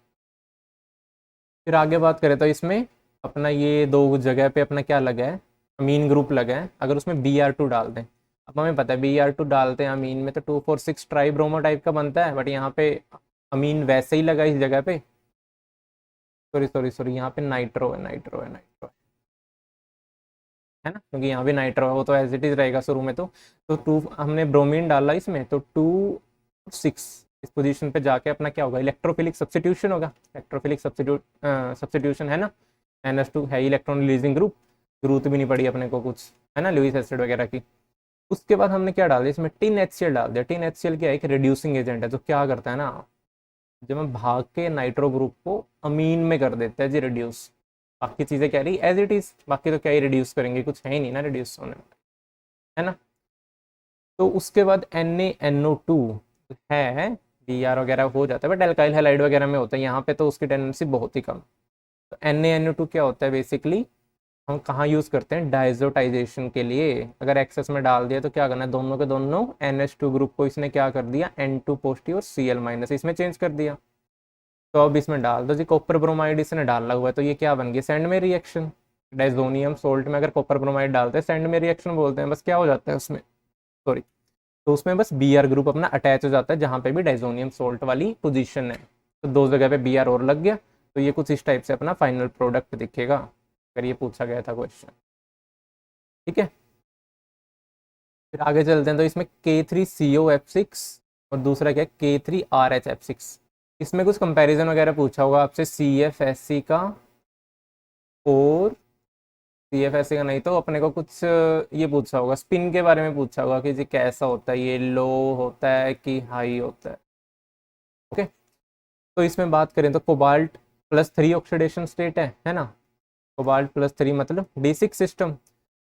फिर आगे बात करें तो इसमें अपना ये दो जगह पे अपना क्या लगा है, अमीन ग्रुप लगा है, अगर उसमें Br2 डाल दें। अब हमें पता है Br2 डालते हैं अमीन में तो 2,4,6 ट्राई ब्रोमो टाइप का बनता है, बट यहाँ पे अमीन वैसे ही लगा इस जगह पे, सॉरी सॉरी सॉरी, यहाँ पे नाइट्रो है, नाइट्रो है, नाइट्रो है ना, क्योंकि यहाँ भी नाइट्रो है, वो तो एज इट इज रहेगा शुरू में। तो टू हमने ब्रोमीन डाला इसमें, तो 2,6 इस पोजीशन पे जाके अपना क्या होगा, इलेक्ट्रोफिलिक सब्स्टिट्यूशन होगा। इलेक्ट्रोफिलिक सब्स्टिट्यूशन है ना, NH2 है इलेक्ट्रॉन रिलीजिंग ग्रुप, जरूरत भी नहीं पड़ी अपने को कुछ, है ना, लुईस एसिड वगैरह की। उसके बाद हमने क्या डाल दिया इसमें, टिन HCl डाल दिया। टिन HCl क्या है, एक रिड्यूसिंग एजेंट है जो क्या करता है ना, जब हम भाग के नाइट्रो ग्रुप को अमीन में कर देते हैं जी रिड्यूस। बाकी चीज़ें क्या रही एज इट इज, बाकी तो क्या ही रिड्यूस करेंगे, कुछ है ही नहीं ना रिड्यूस होने में, है ना। तो उसके बाद NaNO2 है, Br वगैरह हो जाता है बट एल्काइल हैलाइड वगैरह में होता है, यहाँ पे तो उसकी टेंडेंसी बहुत ही कम। तो NaNO2 क्या होता है बेसिकली, हम कहाँ यूज़ करते हैं, डाइजोटाइजेशन के लिए। अगर एक्सेस में डाल दिया तो क्या करना है, दोनों के दोनों NH2 ग्रुप को इसने क्या कर दिया, N2 पॉजिटिव और Cl- इसमें चेंज कर दिया। तो अब इसमें डाल दो जी कॉपर ब्रोमाइड, इसने डाला हुआ है तो ये क्या बन गया, सेंड में रिएक्शन। डाइजोनियम सोल्ट में अगर कॉपर ब्रोमाइड डालते हैं सेंड में रिएक्शन बोलते हैं, बस क्या हो जाता है उसमें, सॉरी, तो उसमें बस Br ग्रुप अपना अटैच हो जाता है जहाँ पे भी डाइजोनियम सोल्ट वाली पोजीशन है। तो दो जगह पे Br और लग गया, तो ये कुछ इस टाइप से अपना फाइनल प्रोडक्ट दिखेगा, अगर ये पूछा गया था क्वेश्चन। ठीक है, फिर आगे चलते हैं। तो इसमें K3COF6 और दूसरा क्या है K3RHF6। इसमें कुछ कंपैरिजन वगैरह पूछा होगा आपसे CFSC का, और CFSC का नहीं तो अपने को कुछ ये पूछा होगा, स्पिन के बारे में पूछा होगा कि जी कैसा होता है, ये लो होता है कि हाई होता है। ओके, तो इसमें बात करें तो कोबाल्ट +3 ऑक्सीडेशन स्टेट है ना। कोबाल्ट +3 मतलब D6 सिस्टम।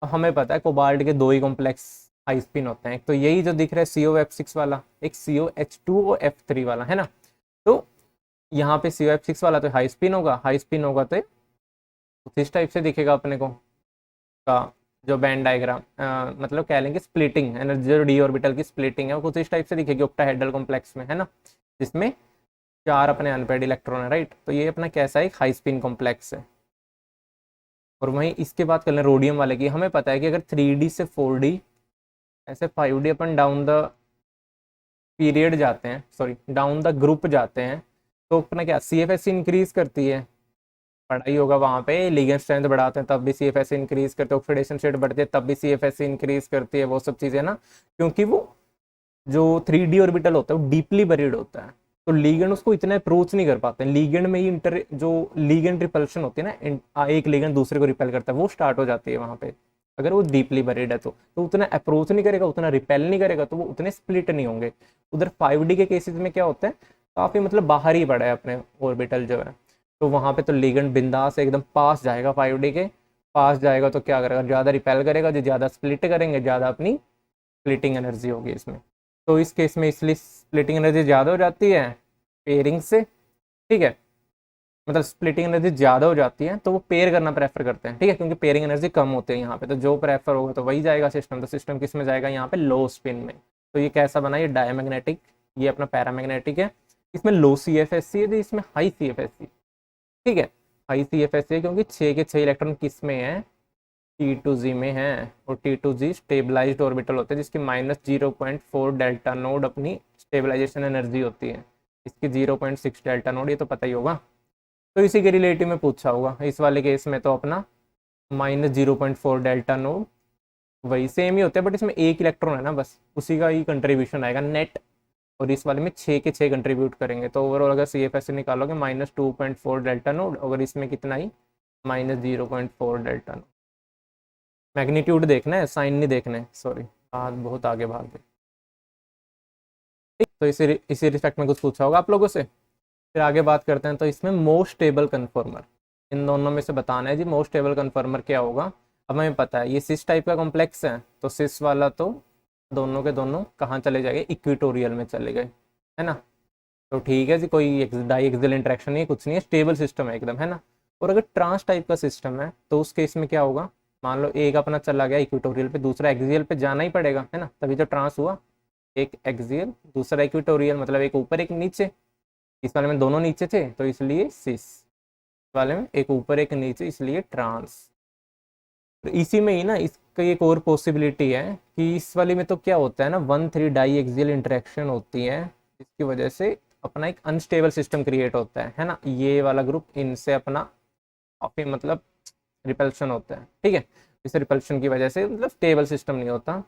हमें पता है कोबाल्ट के दो ही कॉम्प्लेक्स हाई स्पिन होते हैं, एक तो यही जो दिख रहा है COF6 वाला, एक COH2O F3 वाला, है ना। तो यहाँ पे COF6 वाला तो हाई स्पिन होगा, हाई स्पिन होगा तो इस टाइप से दिखेगा अपने को का जो बैंड डायग्राम, मतलब कह लेंगे स्प्लिटिंग एनर्जी, जो डी ऑर्बिटल की स्प्लिटिंग है वो कुछ इस टाइप से दिखेगी ऑक्टाहेड्रल कॉम्प्लेक्स में, है ना, जिसमें 4 अपने अनपेड इलेक्ट्रॉन है, राइट। तो ये अपना कैसा है, एक हाई स्पिन कॉम्प्लेक्स है। और वहीं इसके बाद कर लें रोडियम वाले की, हमें पता है कि अगर 3D से 4D ऐसे 5D upon down the period जाते हैं, सॉरी डाउन द ग्रुप जाते हैं, तो अपना क्या CFS इंक्रीज करती है, पढ़ा ही होगा वहाँ पे, लिगेंड स्ट्रेंथ बढ़ाते हैं तब भी CFS इंक्रीज करते हैं, ऑक्सीडेशन स्टेट बढ़ती है तब भी CFS इंक्रीज करती है, वो सब चीज़ें ना, क्योंकि वो जो 3D ऑर्बिटल होता है वो डीपली बरीड होता है, तो लीगेंड उसको इतना अप्रोच नहीं कर पाते। लीगेंड में ही इंटर जो लीगेंड रिपल्शन होती है ना, एक लीगेंड दूसरे को रिपेल करता है, वो स्टार्ट हो जाती है वहाँ पे। अगर वो डीपली बरीड है तो उतना अप्रोच नहीं करेगा, उतना रिपेल नहीं करेगा, तो वो उतने स्प्लिट नहीं होंगे। उधर 5D के केसेस में क्या होता है, काफ़ी मतलब बाहर ही पड़ा है अपने ऑर्बिटल जो है, तो वहाँ पे तो लीगेंड बिंदास एकदम पास जाएगा 5D के, पास जाएगा तो क्या करेगा, ज़्यादा रिपेल करेगा, जो ज़्यादा स्प्लिट करेंगे ज़्यादा अपनी स्प्लिटिंग एनर्जी होगी इसमें। तो इस केस में इसलिए स्प्लिटिंग एनर्जी ज़्यादा हो जाती है पेयरिंग से, ठीक है, मतलब स्प्लिटिंग एनर्जी ज़्यादा हो जाती है तो वो पेयर करना प्रेफर करते हैं, ठीक है, क्योंकि पेयरिंग एनर्जी कम होती है यहाँ पे, तो जो प्रेफर होगा तो वही जाएगा सिस्टम। तो सिस्टम किस में जाएगा, यहाँ पे लो स्पिन में। तो ये कैसा बना, ये डायमैग्नेटिक, ये अपना पैरामैग्नेटिक है, इसमें लो CFSC है, तो इसमें हाई CFSC, ठीक है, हाई CFSC है क्योंकि 6 के 6 इलेक्ट्रॉन किस में है, T2Z में है, और T2Z स्टेबलाइज्ड ऑर्बिटल होता है जिसकी -0.4 डेल्टा नोड अपनी स्टेबलाइजेशन एनर्जी होती है, इसकी 0.6 डेल्टा नोड, ये तो पता ही होगा। तो इसी के रिलेटिव में पूछा होगा, इस वाले केस में तो अपना -0.4 डेल्टा नोड वही सेम ही होता है, बट इसमें एक इलेक्ट्रॉन है ना, बस उसी का ही कंट्रीब्यूशन आएगा नेट, और इस वाले में 6 के 6 कंट्रीब्यूट करेंगे, तो ओवरऑल अगर CFS से निकालोगे -2.4 डेल्टा नोड, अगर इसमें कितना ही -0.4 डेल्टा नोड। मैग्नीट्यूड देखना है, साइन नहीं देखना है, सॉरी, आज बहुत आगे भाग गए। ठीक, तो इसी रिस्पेक्ट में कुछ पूछा होगा आप लोगों से। फिर आगे बात करते हैं, तो इसमें मोस्ट स्टेबल कन्फर्मर, इन दोनों में से बताना है जी मोस्ट स्टेबल कन्फर्मर क्या होगा। अब हमें पता है ये सिस टाइप का कॉम्प्लेक्स है, तो सिस वाला तो दोनों के दोनों कहाँ चले जाएंगे, इक्वेटोरियल में चले गए, है ना। तो ठीक है जी, कोई डाई एक्सियल इंटरेक्शन नहीं है, कुछ नहीं है, स्टेबल सिस्टम है एकदम, है ना। और अगर ट्रांस टाइप का सिस्टम है तो उस केस में क्या होगा, मान लो एक अपना चला गया इक्वेटोरियल पे, दूसरा एक्सियल पे जाना ही पड़ेगा, है ना, तभी तो ट्रांस हुआ। एक एक्सियल दूसरा इक्वेटोरियल, मतलब एक ऊपर एक नीचे, इस वाले में दोनों नीचे थे तो इसलिए सिस, वाले में एक ऊपर एक नीचे इसलिए ट्रांस। तो इसी में ही ना इसका एक और पॉसिबिलिटी है कि इस वाले में तो क्या होता है ना, 1,3 डाई एक्सियल इंटरेक्शन होती है, जिसकी वजह से अपना एक अनस्टेबल सिस्टम क्रिएट होता है ना, ये वाला ग्रुप इनसे अपना काफी मतलब रिपल्शन होता है, ठीक है। इस रिपल्शन की वजह से मतलब स्टेबल सिस्टम नहीं होता,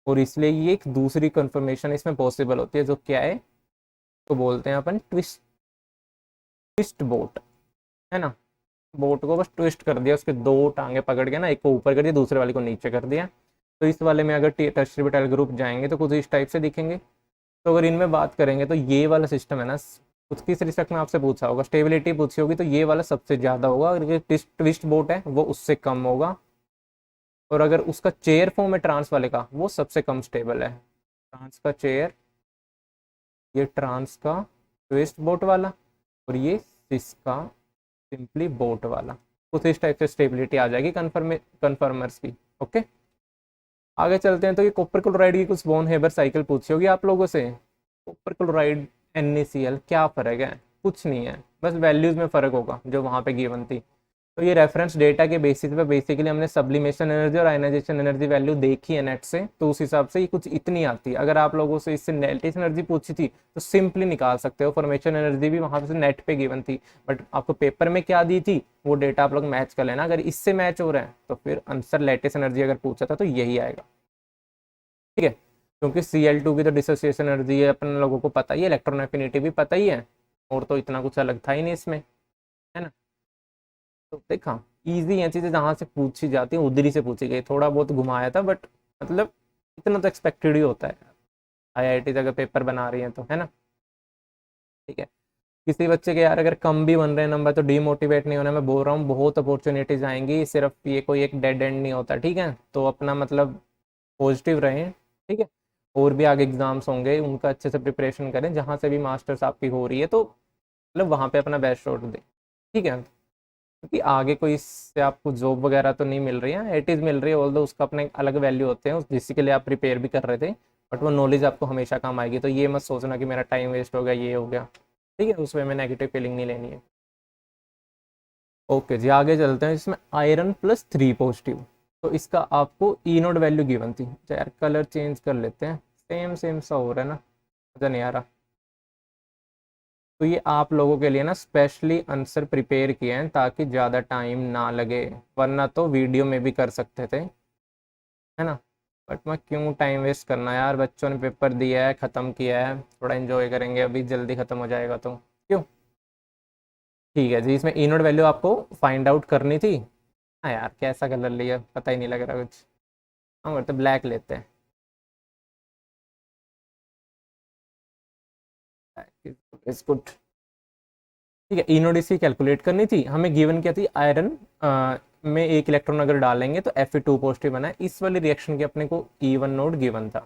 और इसलिए ये एक दूसरी कन्फर्मेशन इसमें पॉसिबल होती है, जो क्या है, तो बोलते हैं अपन ट्विस्ट, ट्विस्ट बोट, है ना। बोट को बस ट्विस्ट कर दिया, उसके दो टांगे पकड़ के ना, एक को ऊपर कर दिया दूसरे वाले को नीचे कर दिया, तो इस वाले में अगर टर्शियरी ब्यूटाइल ग्रुप जाएंगे तो कुछ इस टाइप से दिखेंगे। तो अगर इनमें बात करेंगे तो ये वाला सिस्टम है ना, कुछ किस रिस्पेक्ट में आपसे पूछा होगा, स्टेबिलिटी पूछी होगी, तो ये वाला सबसे ज़्यादा होगा। अगर ये ट्विस्ट बोट है वो उससे कम होगा, और अगर उसका चेयर फॉर्म है ट्रांस वाले का, वो सबसे कम स्टेबल है। ट्रांस का चेयर, ये ट्रांस का ट्विस्ट बोट वाला, और ये सिस का सिंपली बोट वाला। कुछ इस टाइप से स्टेबिलिटी आ जाएगी कन्फर्मर्स की। ओके, आगे चलते हैं। तो ये कॉपर क्लोराइड की कुछ बोन हेबर साइकिल पूछी होगी आप लोगों से। कॉपर क्लोराइड NaCl क्या फ़र्क है? कुछ नहीं है, बस वैल्यूज़ में फ़र्क होगा जो वहाँ पे गिवन थी। तो ये रेफरेंस डेटा के बेसिस पे बेसिकली हमने सब्लिमेशन एनर्जी और आयनाइजेशन एनर्जी वैल्यू देखी है नेट से, तो उस हिसाब से ये कुछ इतनी आती है। अगर आप लोगों से इससे लेटिस एनर्जी पूछी थी तो सिंपली निकाल सकते हो, फॉर्मेशन एनर्जी भी वहाँ से नेट पे गिवन थी, बट आपको पेपर में क्या दी थी वो डेटा आप लोग मैच कर लेना। अगर इससे मैच हो रहा है तो फिर आंसर लेटिस एनर्जी अगर पूछा था तो यही आएगा, ठीक है। क्योंकि Cl2 की तो डिसोसिएशन एनर्जी है अपन लोगों को पता ही है, इलेक्ट्रॉन एफिनिटी भी पता ही है, और तो इतना कुछ अलग था ही नहीं इसमें, है ना। तो देखा, इजी है चीज़ें, जहाँ से पूछी जाती है उधर ही से पूछी गई। थोड़ा बहुत घुमाया था बट मतलब इतना तो एक्सपेक्टेड ही होता है IIT अगर पेपर बना रही है तो, है ना। ठीक है, किसी बच्चे के यार अगर कम भी बन रहे हैं नंबर तो डीमोटिवेट नहीं होना। मैं बोल रहा हूँ बहुत अपॉर्चुनिटीज आएंगी, सिर्फ ये कोई एक डेड एंड नहीं होता, ठीक है। तो अपना मतलब पॉजिटिव रहें, ठीक है। और भी आगे एग्जाम्स होंगे, उनका अच्छे से प्रिपरेशन करें। जहाँ से भी मास्टर्स आपकी हो रही है तो मतलब वहाँ पे अपना बेस्ट शॉट दें, ठीक है। क्योंकि आगे कोई इससे आपको जॉब वगैरह तो नहीं मिल रही है, एट इज़ मिल रही है, ऑल्दो उसका अपने अलग वैल्यू होते हैं जिसके लिए आप प्रिपेयर भी कर रहे थे, बट वो नॉलेज आपको हमेशा काम आएगी। तो ये मत सोचना कि मेरा टाइम वेस्ट हो गया, ये हो गया, ठीक है। उसमें में नेगेटिव फीलिंग नहीं लेनी है। ओके जी, आगे चलते हैं। इसमें आयरन +3 पॉजिटिव, तो इसका आपको ई नोड वैल्यू गिवन थी। यार कलर चेंज कर लेते हैं, सेम सेम सा हो रहा है ना, मज़ा नहीं आ रहा। तो ये आप लोगों के लिए ना स्पेशली आंसर प्रिपेयर किए हैं ताकि ज़्यादा टाइम ना लगे, वरना तो वीडियो में भी कर सकते थे, है ना। बट मैं क्यों टाइम वेस्ट करना यार, बच्चों ने पेपर दिया है, ख़त्म किया है, थोड़ा इन्जॉय करेंगे, अभी जल्दी ख़त्म हो जाएगा तो क्यों। ठीक है जी, इसमें ई नोड वैल्यू आपको फाइंड आउट करनी थी। हाँ यार, कैसा कलर लिया पता ही नहीं लग रहा कुछ। हम करते ब्लैक लेते हैं, इट्स गुड। ठीक है, ई नोड इसकी कैलकुलेट करनी थी हमें। गिवन क्या थी, आयरन में एक इलेक्ट्रॉन अगर डालेंगे तो Fe2 पॉजिटिव बना है। इस वाली रिएक्शन की अपने को E1 नोड गिवन था।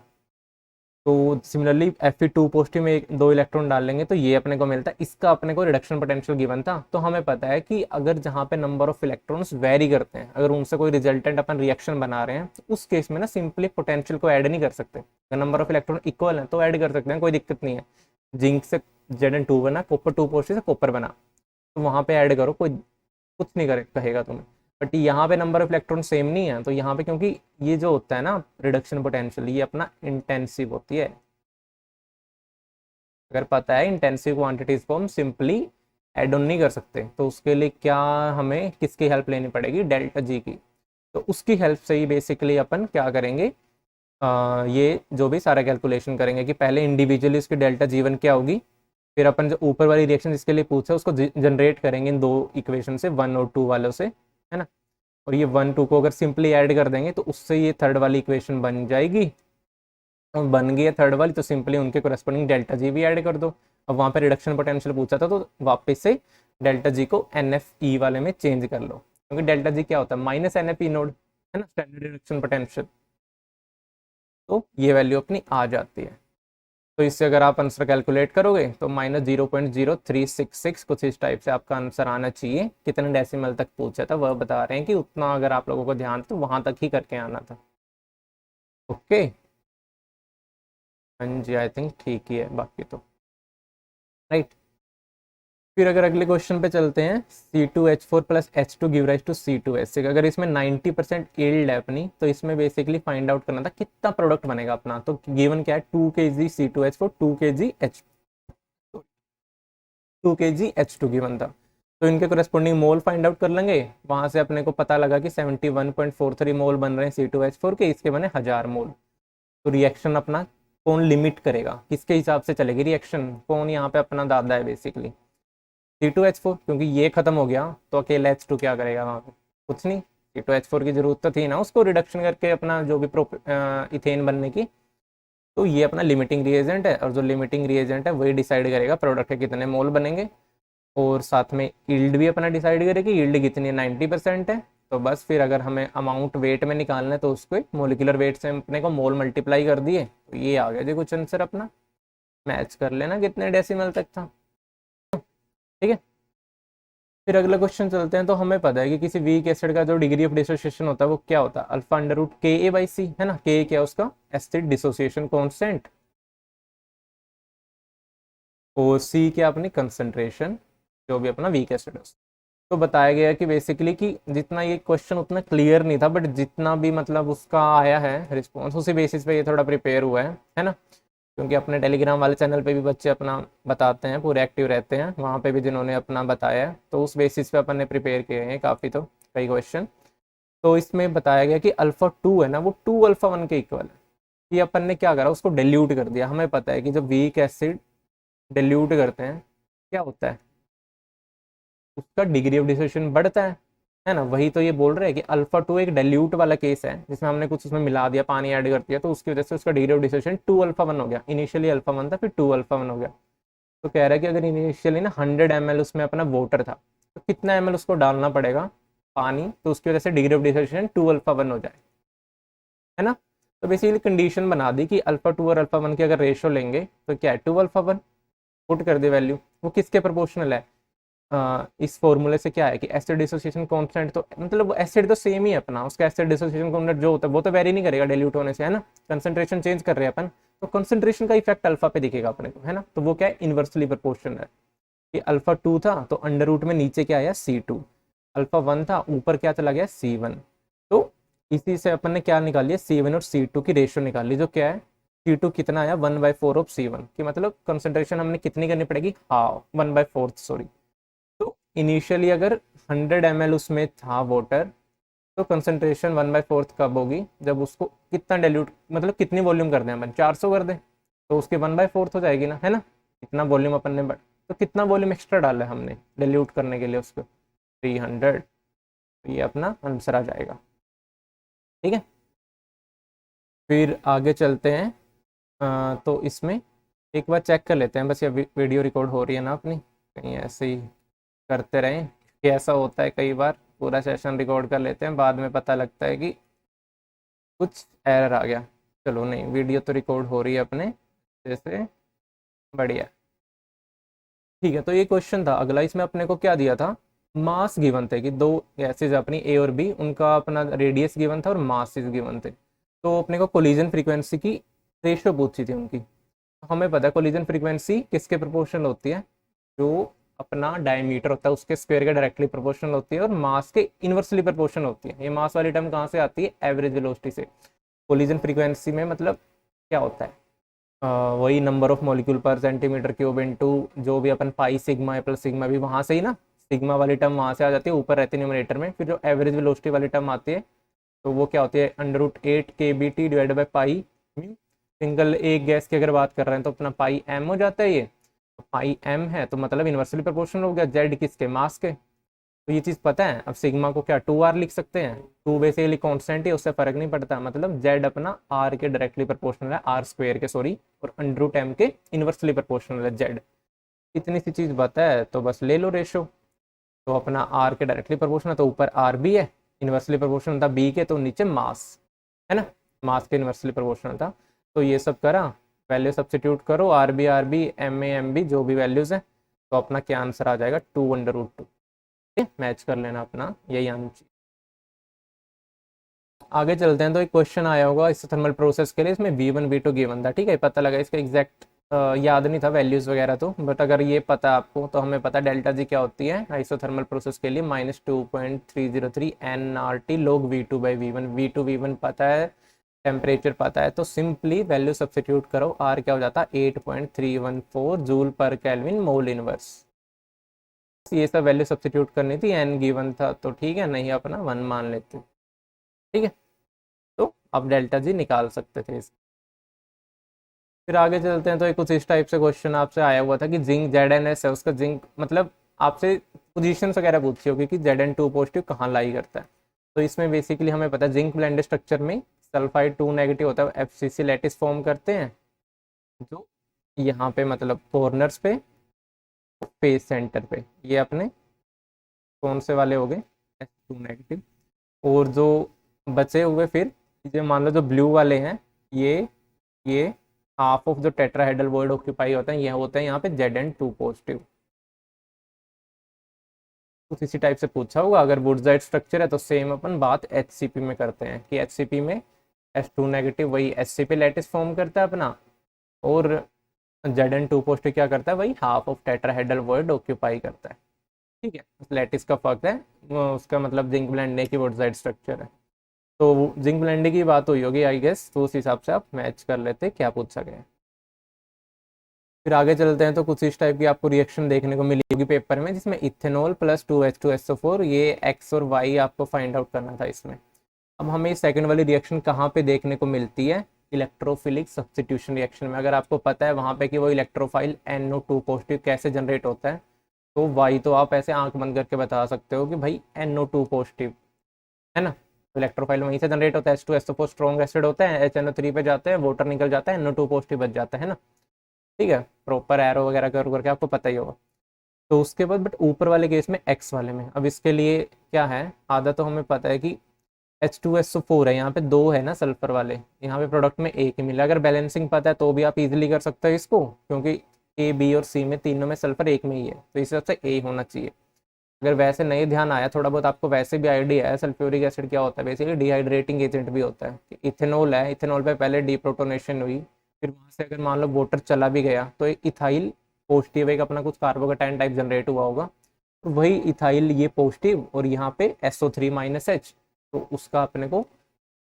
तो सिमिलरली Fe2 पॉजिटिव में एक दो इलेक्ट्रॉन डालेंगे तो ये अपने को मिलता है। इसका अपने को रिडक्शन पोटेंशियल गिवन था। तो हमें पता है कि अगर जहाँ पे नंबर ऑफ इलेक्ट्रॉन्स वेरी करते हैं, अगर उनसे कोई रिजल्टेंट अपन रिएक्शन बना रहे हैं, तो उस केस में ना सिंपली पोटेंशियल को ऐड नहीं कर सकते। अगर नंबर ऑफ इलेक्ट्रॉन इक्वल है तो ऐड कर सकते हैं, कोई दिक्कत नहीं है। जिंक से Zn2 बना, कॉपर 2 पॉजिटिव से कॉपर बना, तो वहाँ पे ऐड करो, कोई कुछ नहीं करे कहेगा तुम्हें। बट यहाँ पे नंबर ऑफ इलेक्ट्रॉन सेम नहीं है, तो यहाँ पे क्योंकि ये जो होता है ना रिडक्शन पोटेंशियल, ये अपना इंटेंसिव होती है। अगर पता है इंटेंसिव क्वांटिटीज को हम सिंपली ऐड ऑन नहीं कर सकते, तो उसके लिए क्या हमें किसकी हेल्प लेनी पड़ेगी, डेल्टा जी की। तो उसकी हेल्प से ही बेसिकली अपन क्या करेंगे, ये जो भी सारा कैलकुलेशन करेंगे कि पहले इंडिविजुअली उसकी डेल्टा जीवन क्या होगी, फिर अपन जो ऊपर वाली रिएक्शन जिसके लिए पूछा उसको जनरेट करेंगे इन दो इक्वेशन से, 1 और 2 वालों से, है ना। और ये 1 2 को अगर सिंपली ऐड कर देंगे तो उससे ये थर्ड वाली इक्वेशन बन जाएगी। और बन गई है थर्ड वाली तो सिंपली उनके कोरेस्पोंडिंग डेल्टा जी भी ऐड कर दो। अब वहाँ पे रिडक्शन पोटेंशियल पूछा था तो वापस से डेल्टा जी को NFE वाले में चेंज कर लो, क्योंकि डेल्टा जी क्या होता है, -NFE नोड, है ना, स्टैंडर्ड रिडक्शन पोटेंशियल। तो ये वैल्यू अपनी आ जाती है। तो इससे अगर आप आंसर कैलकुलेट करोगे तो -0.0366 कुछ इस टाइप से आपका आंसर आना चाहिए। कितने डेसिमल तक पूछा था वह बता रहे हैं कि उतना अगर आप लोगों को ध्यान तो वहाँ तक ही करके आना था। ओके, हाँ जी, आई थिंक ठीक ही है बाकी तो, राइट। फिर अगर अगले क्वेश्चन पे चलते हैं, C2H4 + H2 give rise to C2H6। अगर इसमें 90% यील्ड है अपनी, तो इसमें बेसिकली फाइंड आउट करना था कितना प्रोडक्ट बनेगा अपना। तो गिवन क्या है, 2 kg C2H4, 2 kg H2 given था। तो इनके कोरेस्पोंडिंग मोल फाइंड आउट कर लेंगे। वहां से अपने को पता लगा कि 71.43 मोल बन रहे हैं C2H4 के, इसके बने 1000 मोल। तो रिएक्शन अपना कौन लिमिट करेगा, किसके हिसाब से चलेगी रिएक्शन, कौन यहाँ पे अपना दादा है बेसिकली, C2H4। क्योंकि ये खत्म हो गया तो अकेला H2 क्या करेगा वहाँ पे, कुछ नहीं। C2H4 की जरूरत तो थी ना उसको रिडक्शन करके अपना जो भी इथेन बनने की। तो ये अपना लिमिटिंग रिएजेंट है, और जो लिमिटिंग रिएजेंट है वही डिसाइड करेगा प्रोडक्ट के कितने मोल बनेंगे, और साथ में यील्ड भी अपना डिसाइड करेगी। यील्ड कितनी है, 90% है। तो बस फिर अगर हमें अमाउंट वेट में निकालना है तो उसको मोलिकुलर वेट से अपने को मोल मल्टीप्लाई कर दिए, तो ये आ गया जी कुछ आंसर अपना। मैच कर लेना कितने डेसिमल तक था, ठीक है। फिर अगला क्वेश्चन चलते हैं। तो हमें पता है कि किसी वीक एसिड का जो डिग्री ऑफ डिसोसिएशन होता है वो क्या होता है, अल्फा अंडर रूट के ए बाई सी, है ना। के क्या है उसका एसिड डिसोसिएशन कॉन्स्टेंट, और सी क्या अपनी कंसंट्रेशन जो भी अपना वीक एसिड है। तो बताया गया कि बेसिकली कि जितना ये क्वेश्चन उतना क्लियर नहीं था, बट जितना भी मतलब उसका आया है रिस्पॉन्स उसी बेसिस पे ये थोड़ा प्रिपेयर हुआ है ना। क्योंकि अपने टेलीग्राम वाले चैनल पे भी बच्चे अपना बताते हैं, पूरे एक्टिव रहते हैं वहाँ पे भी जिन्होंने अपना बताया है, तो उस बेसिस पे अपन ने प्रिपेयर किए हैं काफ़ी, तो कई क्वेश्चन। तो इसमें बताया गया कि अल्फा 2 है ना वो 2 अल्फा 1 के इक्वल है। कि अपन ने क्या करा, उसको डिल्यूट कर दिया। हमें पता है कि जब वीक एसिड डिल्यूट करते हैं क्या होता है, उसका डिग्री ऑफ डिसोसिएशन बढ़ता है ना। वही तो ये बोल रहे हैं कि अल्फा 2 एक डाइल्यूट वाला केस है जिसमें हमने कुछ उसमें मिला दिया, पानी ऐड कर दिया, तो उसकी वजह से उसका डिग्री ऑफ डिसोसिएशन 2 अल्फा 1 हो गया। इनिशियली अल्फा 1 था, फिर 2 अल्फा 1 हो गया। तो कह रहा है कि अगर इनिशियली ना 100 ml उसमें अपना वाटर था, तो कितना ml उसको डालना पड़ेगा पानी, तो उसकी वजह से डिग्री ऑफ डिसोसिएशन 2 अल्फा 1 हो जाए, है ना। तो बेसिकली कंडीशन बना दी कि अल्फा 2 और अल्फा 1 की अगर रेशो लेंगे तो क्या है 2 अल्फा 1, पुट कर दे वैल्यू। वो किसके प्रोपोर्शनल है, इस फॉर्मूले से क्या है कि एसिड डिसोसिएशन कांस्टेंट, तो मतलब एसिड तो सेम ही है अपना, उसका एसिड डिसोसिएशन कांस्टेंट जो होता है वो तो वेरी नहीं करेगा डाइल्यूट होने से, है ना। कंसंट्रेशन चेंज कर रहे हैं अपन, तो कंसंट्रेशन का इफेक्ट अल्फा पे दिखेगा अपने को, है ना। तो वो क्या है इनवर्सली प्रोपोर्शनल है। कि अल्फा 2 था तो अंडर रूट में नीचे क्या आया C2, अल्फा 1 था ऊपर क्या चला गया C1। तो इसी से अपन ने क्या निकाल लिया, C1 और C2 की रेशियो निकाल ली, जो क्या है C2 कितना आया 1/4 ऑफ C1, कि मतलब कंसंट्रेशन हमने कितनी करनी पड़ेगी, हाफ 1/4 सॉरी। तो इनिशियली अगर 100 ml उसमें था वाटर, तो कंसंट्रेशन 1/4 कब होगी, जब उसको कितना डाइल्यूट मतलब कितनी वॉल्यूम कर दें अपन, 400 कर दें, तो उसके 1/4 हो जाएगी ना, है ना। इतना वॉल्यूम अपन ने तो कितना वॉल्यूम एक्स्ट्रा डाला है हमने डाइल्यूट करने के लिए उसको, 300। तो ये अपना आंसर आ जाएगा, ठीक है। फिर आगे चलते हैं। तो इसमें एक बार चेक कर लेते हैं, बस ये वीडियो रिकॉर्ड हो रही है ना अपनी, कहीं ऐसे ही करते रहें कि ऐसा होता है कई बार, पूरा सेशन रिकॉर्ड कर लेते हैं बाद में पता लगता है कि कुछ एरर आ गया। चलो नहीं, वीडियो तो रिकॉर्ड हो रही है अपने जैसे, बढ़िया, ठीक है। तो ये क्वेश्चन था अगला, इसमें अपने को क्या दिया था, मास गिवन थे कि दो गैसेज अपनी ए और बी, उनका अपना रेडियस गिवन था और मासेस गिवन थे। तो अपने को कोलिजन फ्रीक्वेंसी की रेशियो पूछी थी उनकी। हमें पता है कोलिजन फ्रीक्वेंसी किसके प्रोपोर्शनल होती है, जो अपना डायमीटर होता है उसके स्क्वायर के डायरेक्टली प्रोपोर्शनल होती है, और मास के इनवर्सली प्रोपोर्शनल होती है। ये मास वाली टर्म कहाँ से आती है, एवरेज वेलोसिटी से। कोलिजन फ्रीक्वेंसी में मतलब क्या होता है, वही नंबर ऑफ मॉलिक्यूल पर सेंटीमीटर क्यूब इनटू जो भी अपन पाई सिग्मा प्लस सिग्मा भी वहाँ से ही ना, सिग्मा वाली टर्म वहाँ से आ जाती है, ऊपर रहती है न्यूमरेटर में। फिर जो एवरेज वेलोसिटी वाली टर्म आती है तो वो क्या होती है √8 kBt divided by pi mu. Single एक गैस की अगर बात कर रहे हैं तो अपना पाई एम हो जाता है ये, तो पाई एम है तो मतलब इन्वर्सली प्रोपोर्शनल हो गया जेड किसके, मास के। तो ये चीज़ पता है। अब सिग्मा को क्या 2r लिख सकते हैं, 2 बेसिकली कॉन्स्टेंट है, उससे फर्क नहीं पड़ता, मतलब जेड अपना r के डायरेक्टली प्रोपोर्शनल है, आर स्क्वायर के सॉरी, और √m के इन्वर्सली प्रोपोर्शनल है जेड। इतनी सी चीज़ पता है तो बस ले लो रेशो। तो अपना r के डायरेक्टली प्रोपोर्शनल तो ऊपर r भी है, इन्वर्सली प्रोपोर्शनल था b के, तो नीचे मास है ना, मास के इन्वर्सली प्रोपोर्शनल था। तो ये सब करा, वैल्यू सब्सिट्यूट करो, आर बी एम बी जो भी वैल्यूज़ हैं, तो अपना क्या आंसर आ जाएगा 2/√2। मैच कर लेना अपना यही आंसर। आगे चलते हैं। तो एक क्वेश्चन आया होगा इस थर्मल प्रोसेस के लिए, इसमें V1 V2 गिवन था, ठीक है। पता लगा इसका एग्जैक्ट याद नहीं था वैल्यूज़ वगैरह तो, बट अगर ये पता आपको तो हमें पता डेल्टा जी क्या होती है आइसोथर्मल प्रोसेस के लिए, -2.303 nRT log V2/V1। V2 V1 पता है, टेम्परेचर पता है, तो सिंपली वैल्यू सब्सिट्यूट करो, आर क्या हो जाता है 8.314 जूल पर केल्विन मोल इनवर्स। ये सब वैल्यू सब्सिट्यूट करनी थी, एन गिवन था तो ठीक है, नहीं अपना 1 मान लेते, ठीक है। तो अब डेल्टा जी निकाल सकते थे इस। फिर आगे चलते हैं। तो एक कुछ इस टाइप से क्वेश्चन आपसे आया हुआ था कि जिंक ZnS है, उसका जिंक मतलब आपसे पोजीशंस वगैरह पूछी होगी कि Zn2 पॉजिटिव कहाँ लाई करता है। तो इसमें बेसिकली हमें पता है जिंक ब्लेंडेड स्ट्रक्चर में सल्फाइड 2 नेगेटिव होता है, FCC लैटिस फॉर्म करते हैं जो यहाँ पे मतलब कॉर्नर्स पे, फेस सेंटर पे, ये अपने कौन से वाले हो गए, S2 नेगेटिव। और जो बचे हुए फिर ये मान लो जो ब्लू वाले हैं, ये हाफ ऑफ जो टेट्राहेड्रल वॉइड ऑक्यूपाई होता है, ये होता है यहाँ पे Zn2 पॉजिटिव। कुछ इसी टाइप से पूछा होगा। अगर वुडजाइड स्ट्रक्चर है तो सेम अपन बात HCP में करते हैं कि HCP में S2 नेगेटिव वही SCP लैटिस फॉर्म करता है अपना, और Zn2 पॉजिटिव क्या करता है, वही half of tetrahedral void occupy करता है। ठीक है, लैटिस का फर्क है, उसका मतलब जिंक ब्लेंडे की वुडजाइड स्ट्रक्चर है। तो जिंक ब्लेंडे की बात हुई होगी आई गेस, तो उस हिसाब से आप मैच कर लेते क्या पूछा गया है। फिर आगे चलते हैं तो कुछ इस टाइप की आपको रिएक्शन देखने को मिलेगी पेपर में, जिसमें इथेनॉल प्लस 2H2SO4, ये एक्स और वाई आपको फाइंड आउट करना था इसमें। अब हमें सेकंड वाली रिएक्शन कहाँ पे देखने को मिलती है, इलेक्ट्रोफिलिक सब्स्टिट्यूशन रिएक्शन में। अगर आपको पता है वहाँ पे कि वो इलेक्ट्रोफाइल NO2 पॉजिटिव कैसे जनरेट होता है, तो वाई तो आप ऐसे आंख बंद करके बता सकते हो कि भाई NO2 पॉजिटिव है ना। तो इलेक्ट्रोफाइल वहीं से जनरेट होता है, H2SO4 स्ट्रॉन्ग एसिड होता है, HNO3 पे जाते हैं, वाटर निकल जाता है, NO2 पॉजिटिव बच जाता है ना। ठीक है, प्रॉपर एरो वगैरह कर करके आपको पता ही होगा। तो उसके बाद बट ऊपर वाले केस में एक्स वाले में, अब इसके लिए क्या है, आधा तो हमें पता है कि H2SO4 है, यहाँ पे 2 है ना सल्फर वाले, यहाँ पे प्रोडक्ट में एक ही मिला। अगर बैलेंसिंग पता है तो भी आप इजीली कर सकते हो इसको, क्योंकि A B और C में तीनों में सल्फर एक में ही है, तो इस हिसाब से A होना चाहिए। अगर वैसे नहीं ध्यान आया, थोड़ा बहुत आपको वैसे भी आइडिया है सल्फ्यूरिक एसिड क्या होता है, बेसिकली डिहाइड्रेटिंग एजेंट भी होता है। इथेनॉल है, इथेनॉल पे पहले डीप्रोटोनेशन हुई, फिर वहाँ से अगर मान लो वाटर चला भी गया तो एक इथाइल पॉजिटिव एक अपना कुछ कार्बोकेटाइन टाइप जनरेट हुआ होगा, तो वही इथाइल ये पॉजिटिव और यहाँ पे SO3-H, तो उसका अपने को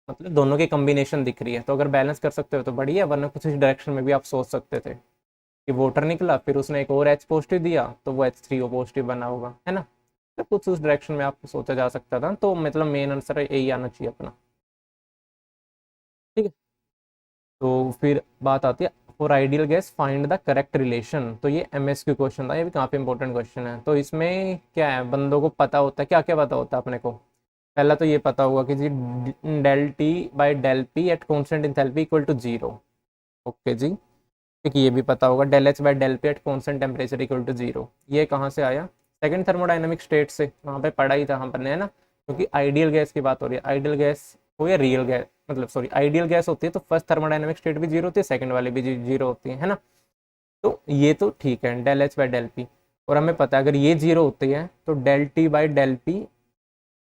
मतलब दोनों की कॉम्बिनेशन दिख रही है। तो अगर बैलेंस कर सकते हो तो बढ़िया, वरना कुछ इस डायरेक्शन में भी आप सोच सकते थे कि वाटर निकला फिर उसने एक और H पॉजिटिव दिया तो वो H3O पॉजिटिव बना होगा, है ना। तो कुछ उस डायरेक्शन में आपको सोचा जा सकता था, तो मतलब मेन आंसर यही आना चाहिए अपना। ठीक है, तो फिर बात आती है for ideal gas find the correct relation. तो ये MSQ क्वेश्चन था, ये भी काफ़ी इंपॉर्टेंट क्वेश्चन है। तो इसमें क्या है, बंदों को पता होता है, क्या क्या पता होता है अपने को। पहला तो ये पता होगा कि जी del T by del P at constant enthalpy equal to zero. Okay जी, एक ये भी पता होगा del H by del P at constant temperature equal to zero. ये कहाँ से आया, सेकंड थर्मोडाइनमिक स्टेट से, वहाँ पे पढ़ा ही था हमने, है ना। क्योंकि आइडियल गैस की बात हो रही है, आइडियल गैस हो या रियल गैस, मतलब सॉरी आइडियल गैस होती है तो फर्स्ट थर्मोडाइनमिक स्टेट भी जीरो होती है, सेकंड वाली भी जीरो होती है ना। तो ये तो ठीक है, del H by del P. और हमें पता है अगर ये जीरो होती है तो del T by del P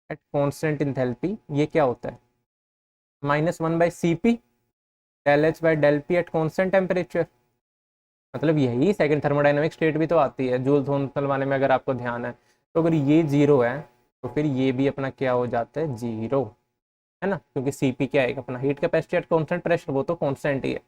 at constant enthalpy ये क्या होता है, -1/Cp del H by del P at constant temperature. मतलब यही सेकंड थर्मोडाइनमिक स्टेट भी तो आती है जूल थॉमसन वाले में, अगर आपको ध्यान है। तो अगर ये जीरो है तो फिर ये भी अपना क्या हो जाता है, जीरो, है ना। क्योंकि Cp क्या है, अपना heat capacity eight constant pressure, वो तो कॉन्स्टेंट ही है।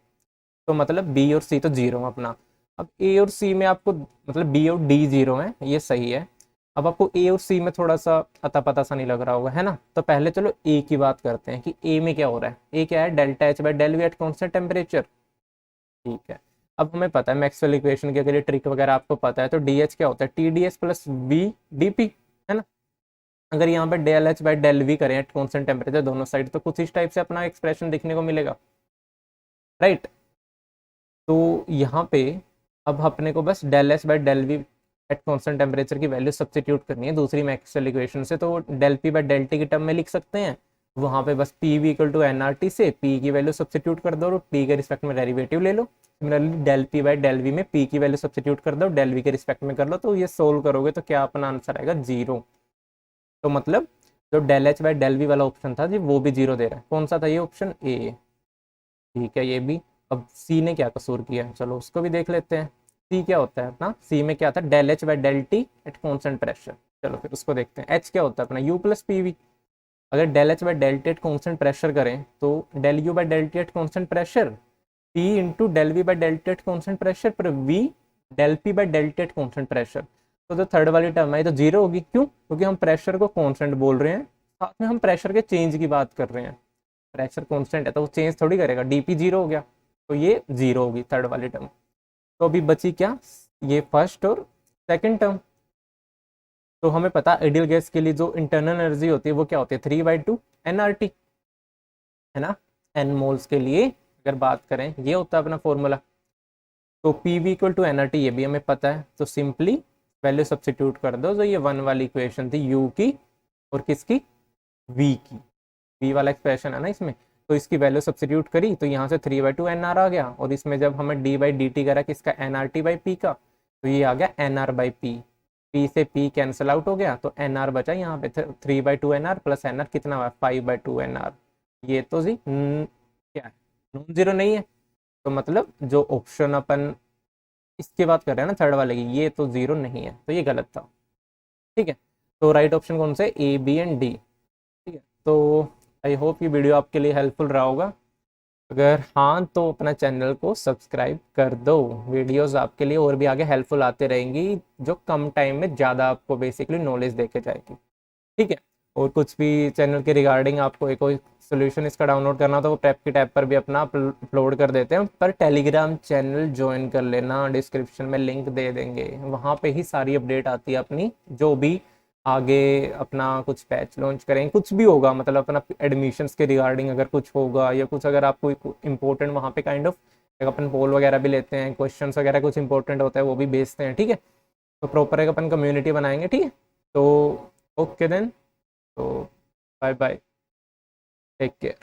तो मतलब बी और सी तो जीरो है अपना। अब ए और सी में आपको मतलब बी और डी जीरो है, ये सही है। अब आपको ए और सी में थोड़ा सा अता पता सा नहीं लग रहा होगा, है ना। तो पहले चलो ए की बात करते हैं कि ए में क्या हो रहा है। ए क्या है, delta H by del V at constant temperature. ठीक है, अब हमें पता है मैक्सवेल इक्वेशन के, अगर ये ट्रिक वगैरह आपको पता है तो डी एच क्या होता है, T D S plus V D P, है ना। अगर यहाँ पे del H by del V करें एट कॉन्स्टेंट टेम्परेचर दोनों साइड, तो कुछ इस टाइप से अपना एक्सप्रेशन दिखने को मिलेगा, राइट। तो यहाँ पे अब अपने को बस del S by del V at constant temperature की वैल्यू सब्स्टिट्यूट करनी है दूसरी मैक्सवेल इक्वेशन से। तो del P by del T की टर्म में लिख सकते हैं, वहाँ पे बस P V equal to N R T से पी की वैल्यू सब्स्टिट्यूट कर दो और टी के रिस्पेक्ट में डेरिवेटिव ले लो। Similarly del P by del V में पी की वैल्यू सब्स्टिट्यूट कर दो, डेल वी के रिस्पेक्ट में कर लो, तो ये सोल्व करोगे तो क्या अपना आंसर आएगा, जीरो। तो मतलब जो del H by del V वाला ऑप्शन था जी, वो भी जीरो दे रहा है। कौन सा था ये, ऑप्शन ए। ठीक है, ये भी। अब सी ने क्या कसूर किया, चलो उसको भी देख लेते हैं। सी क्या होता है अपना, सी में क्या था, del H by del T at constant pressure. चलो फिर उसको देखते हैं। एच क्या होता है अपना, यू प्लस पी वी। अगर del H by del T at constant pressure करें तो del U by del T at constant pressure, P into del V by del T at constant pressure पर V del P by del T at constant pressure. तो जो third वाली term है तो zero होगी, क्यों, क्योंकि हम प्रेशर को कॉन्स्टेंट बोल रहे हैं, साथ में हम प्रेशर के चेंज की बात कर रहे हैं। प्रेशर कांस्टेंट है तो वो चेंज थोड़ी करेगा, डीपी जीरो हो गया, तो ये जीरो होगी थर्ड वाली टर्म। तो अभी बची क्या, ये फर्स्ट और सेकंड टर्म। तो हमें पता है आइडियल गैस के लिए जो इंटरनल एनर्जी होती है वो क्या होती है, 3/2 nRT, है ना। n मोल्स के लिए अगर बात करें ये होता है अपना फॉर्मूला। तो P V equal to NRT ये भी हमें पता है, तो सिंपली वैल्यू सब्सिट्यूट कर दो। जो ये वन वाली इक्वेशन थी यू की और किसकी, वी की, वी वाला एक्सप्रेशन है ना इसमें, तो इसकी वैल्यू सब्सिट्यूट करी तो यहाँ से 3/2 NR आ गया, और इसमें जब हमें d/dt करा किसका, nRT/p का, तो ये आ गया NR/p, p से p कैंसिल आउट हो गया तो NR बचा यहाँ पे 3/2 NR प्लस NR कितना हुआ 5/2 NR। ये तो जी क्या है, नॉन जीरो नहीं है, तो मतलब जो ऑप्शन अपन इसके बात कर रहे हैं ना थर्ड वाले की, ये तो जीरो नहीं है, तो ये गलत था। ठीक है, तो राइट ऑप्शन कौन से, ए बी एंड डी। ठीक है, तो आई होप ये वीडियो आपके लिए हेल्पफुल रहा होगा। अगर हाँ तो अपना चैनल को सब्सक्राइब कर दो, वीडियोस आपके लिए और भी आगे हेल्पफुल आते रहेंगी, जो कम टाइम में ज़्यादा आपको बेसिकली नॉलेज देके जाएगी। ठीक है, और कुछ भी चैनल के रिगार्डिंग आपको एक कोई सोल्यूशन इसका डाउनलोड करना तो वो टैब की टैब पर भी अपना अपलोड कर देते हैं, पर टेलीग्राम चैनल ज्वाइन कर लेना, डिस्क्रिप्शन में लिंक दे देंगे, वहाँ पे ही सारी अपडेट आती है अपनी, जो भी आगे अपना कुछ पैच लॉन्च करेंगे, कुछ भी होगा, मतलब अपना एडमिशन्स के रिगार्डिंग अगर कुछ होगा या कुछ अगर आपको इंपॉर्टेंट वहाँ पे काइंड ऑफ अपन पोल वगैरह भी लेते हैं, क्वेश्चंस वगैरह कुछ इंपॉर्टेंट होता है वो भी भेजते हैं। ठीक है, तो प्रॉपर एक अपन कम्युनिटी बनाएंगे। ठीक है, तो ओके देन, तो बाय बाय, टेक केयर।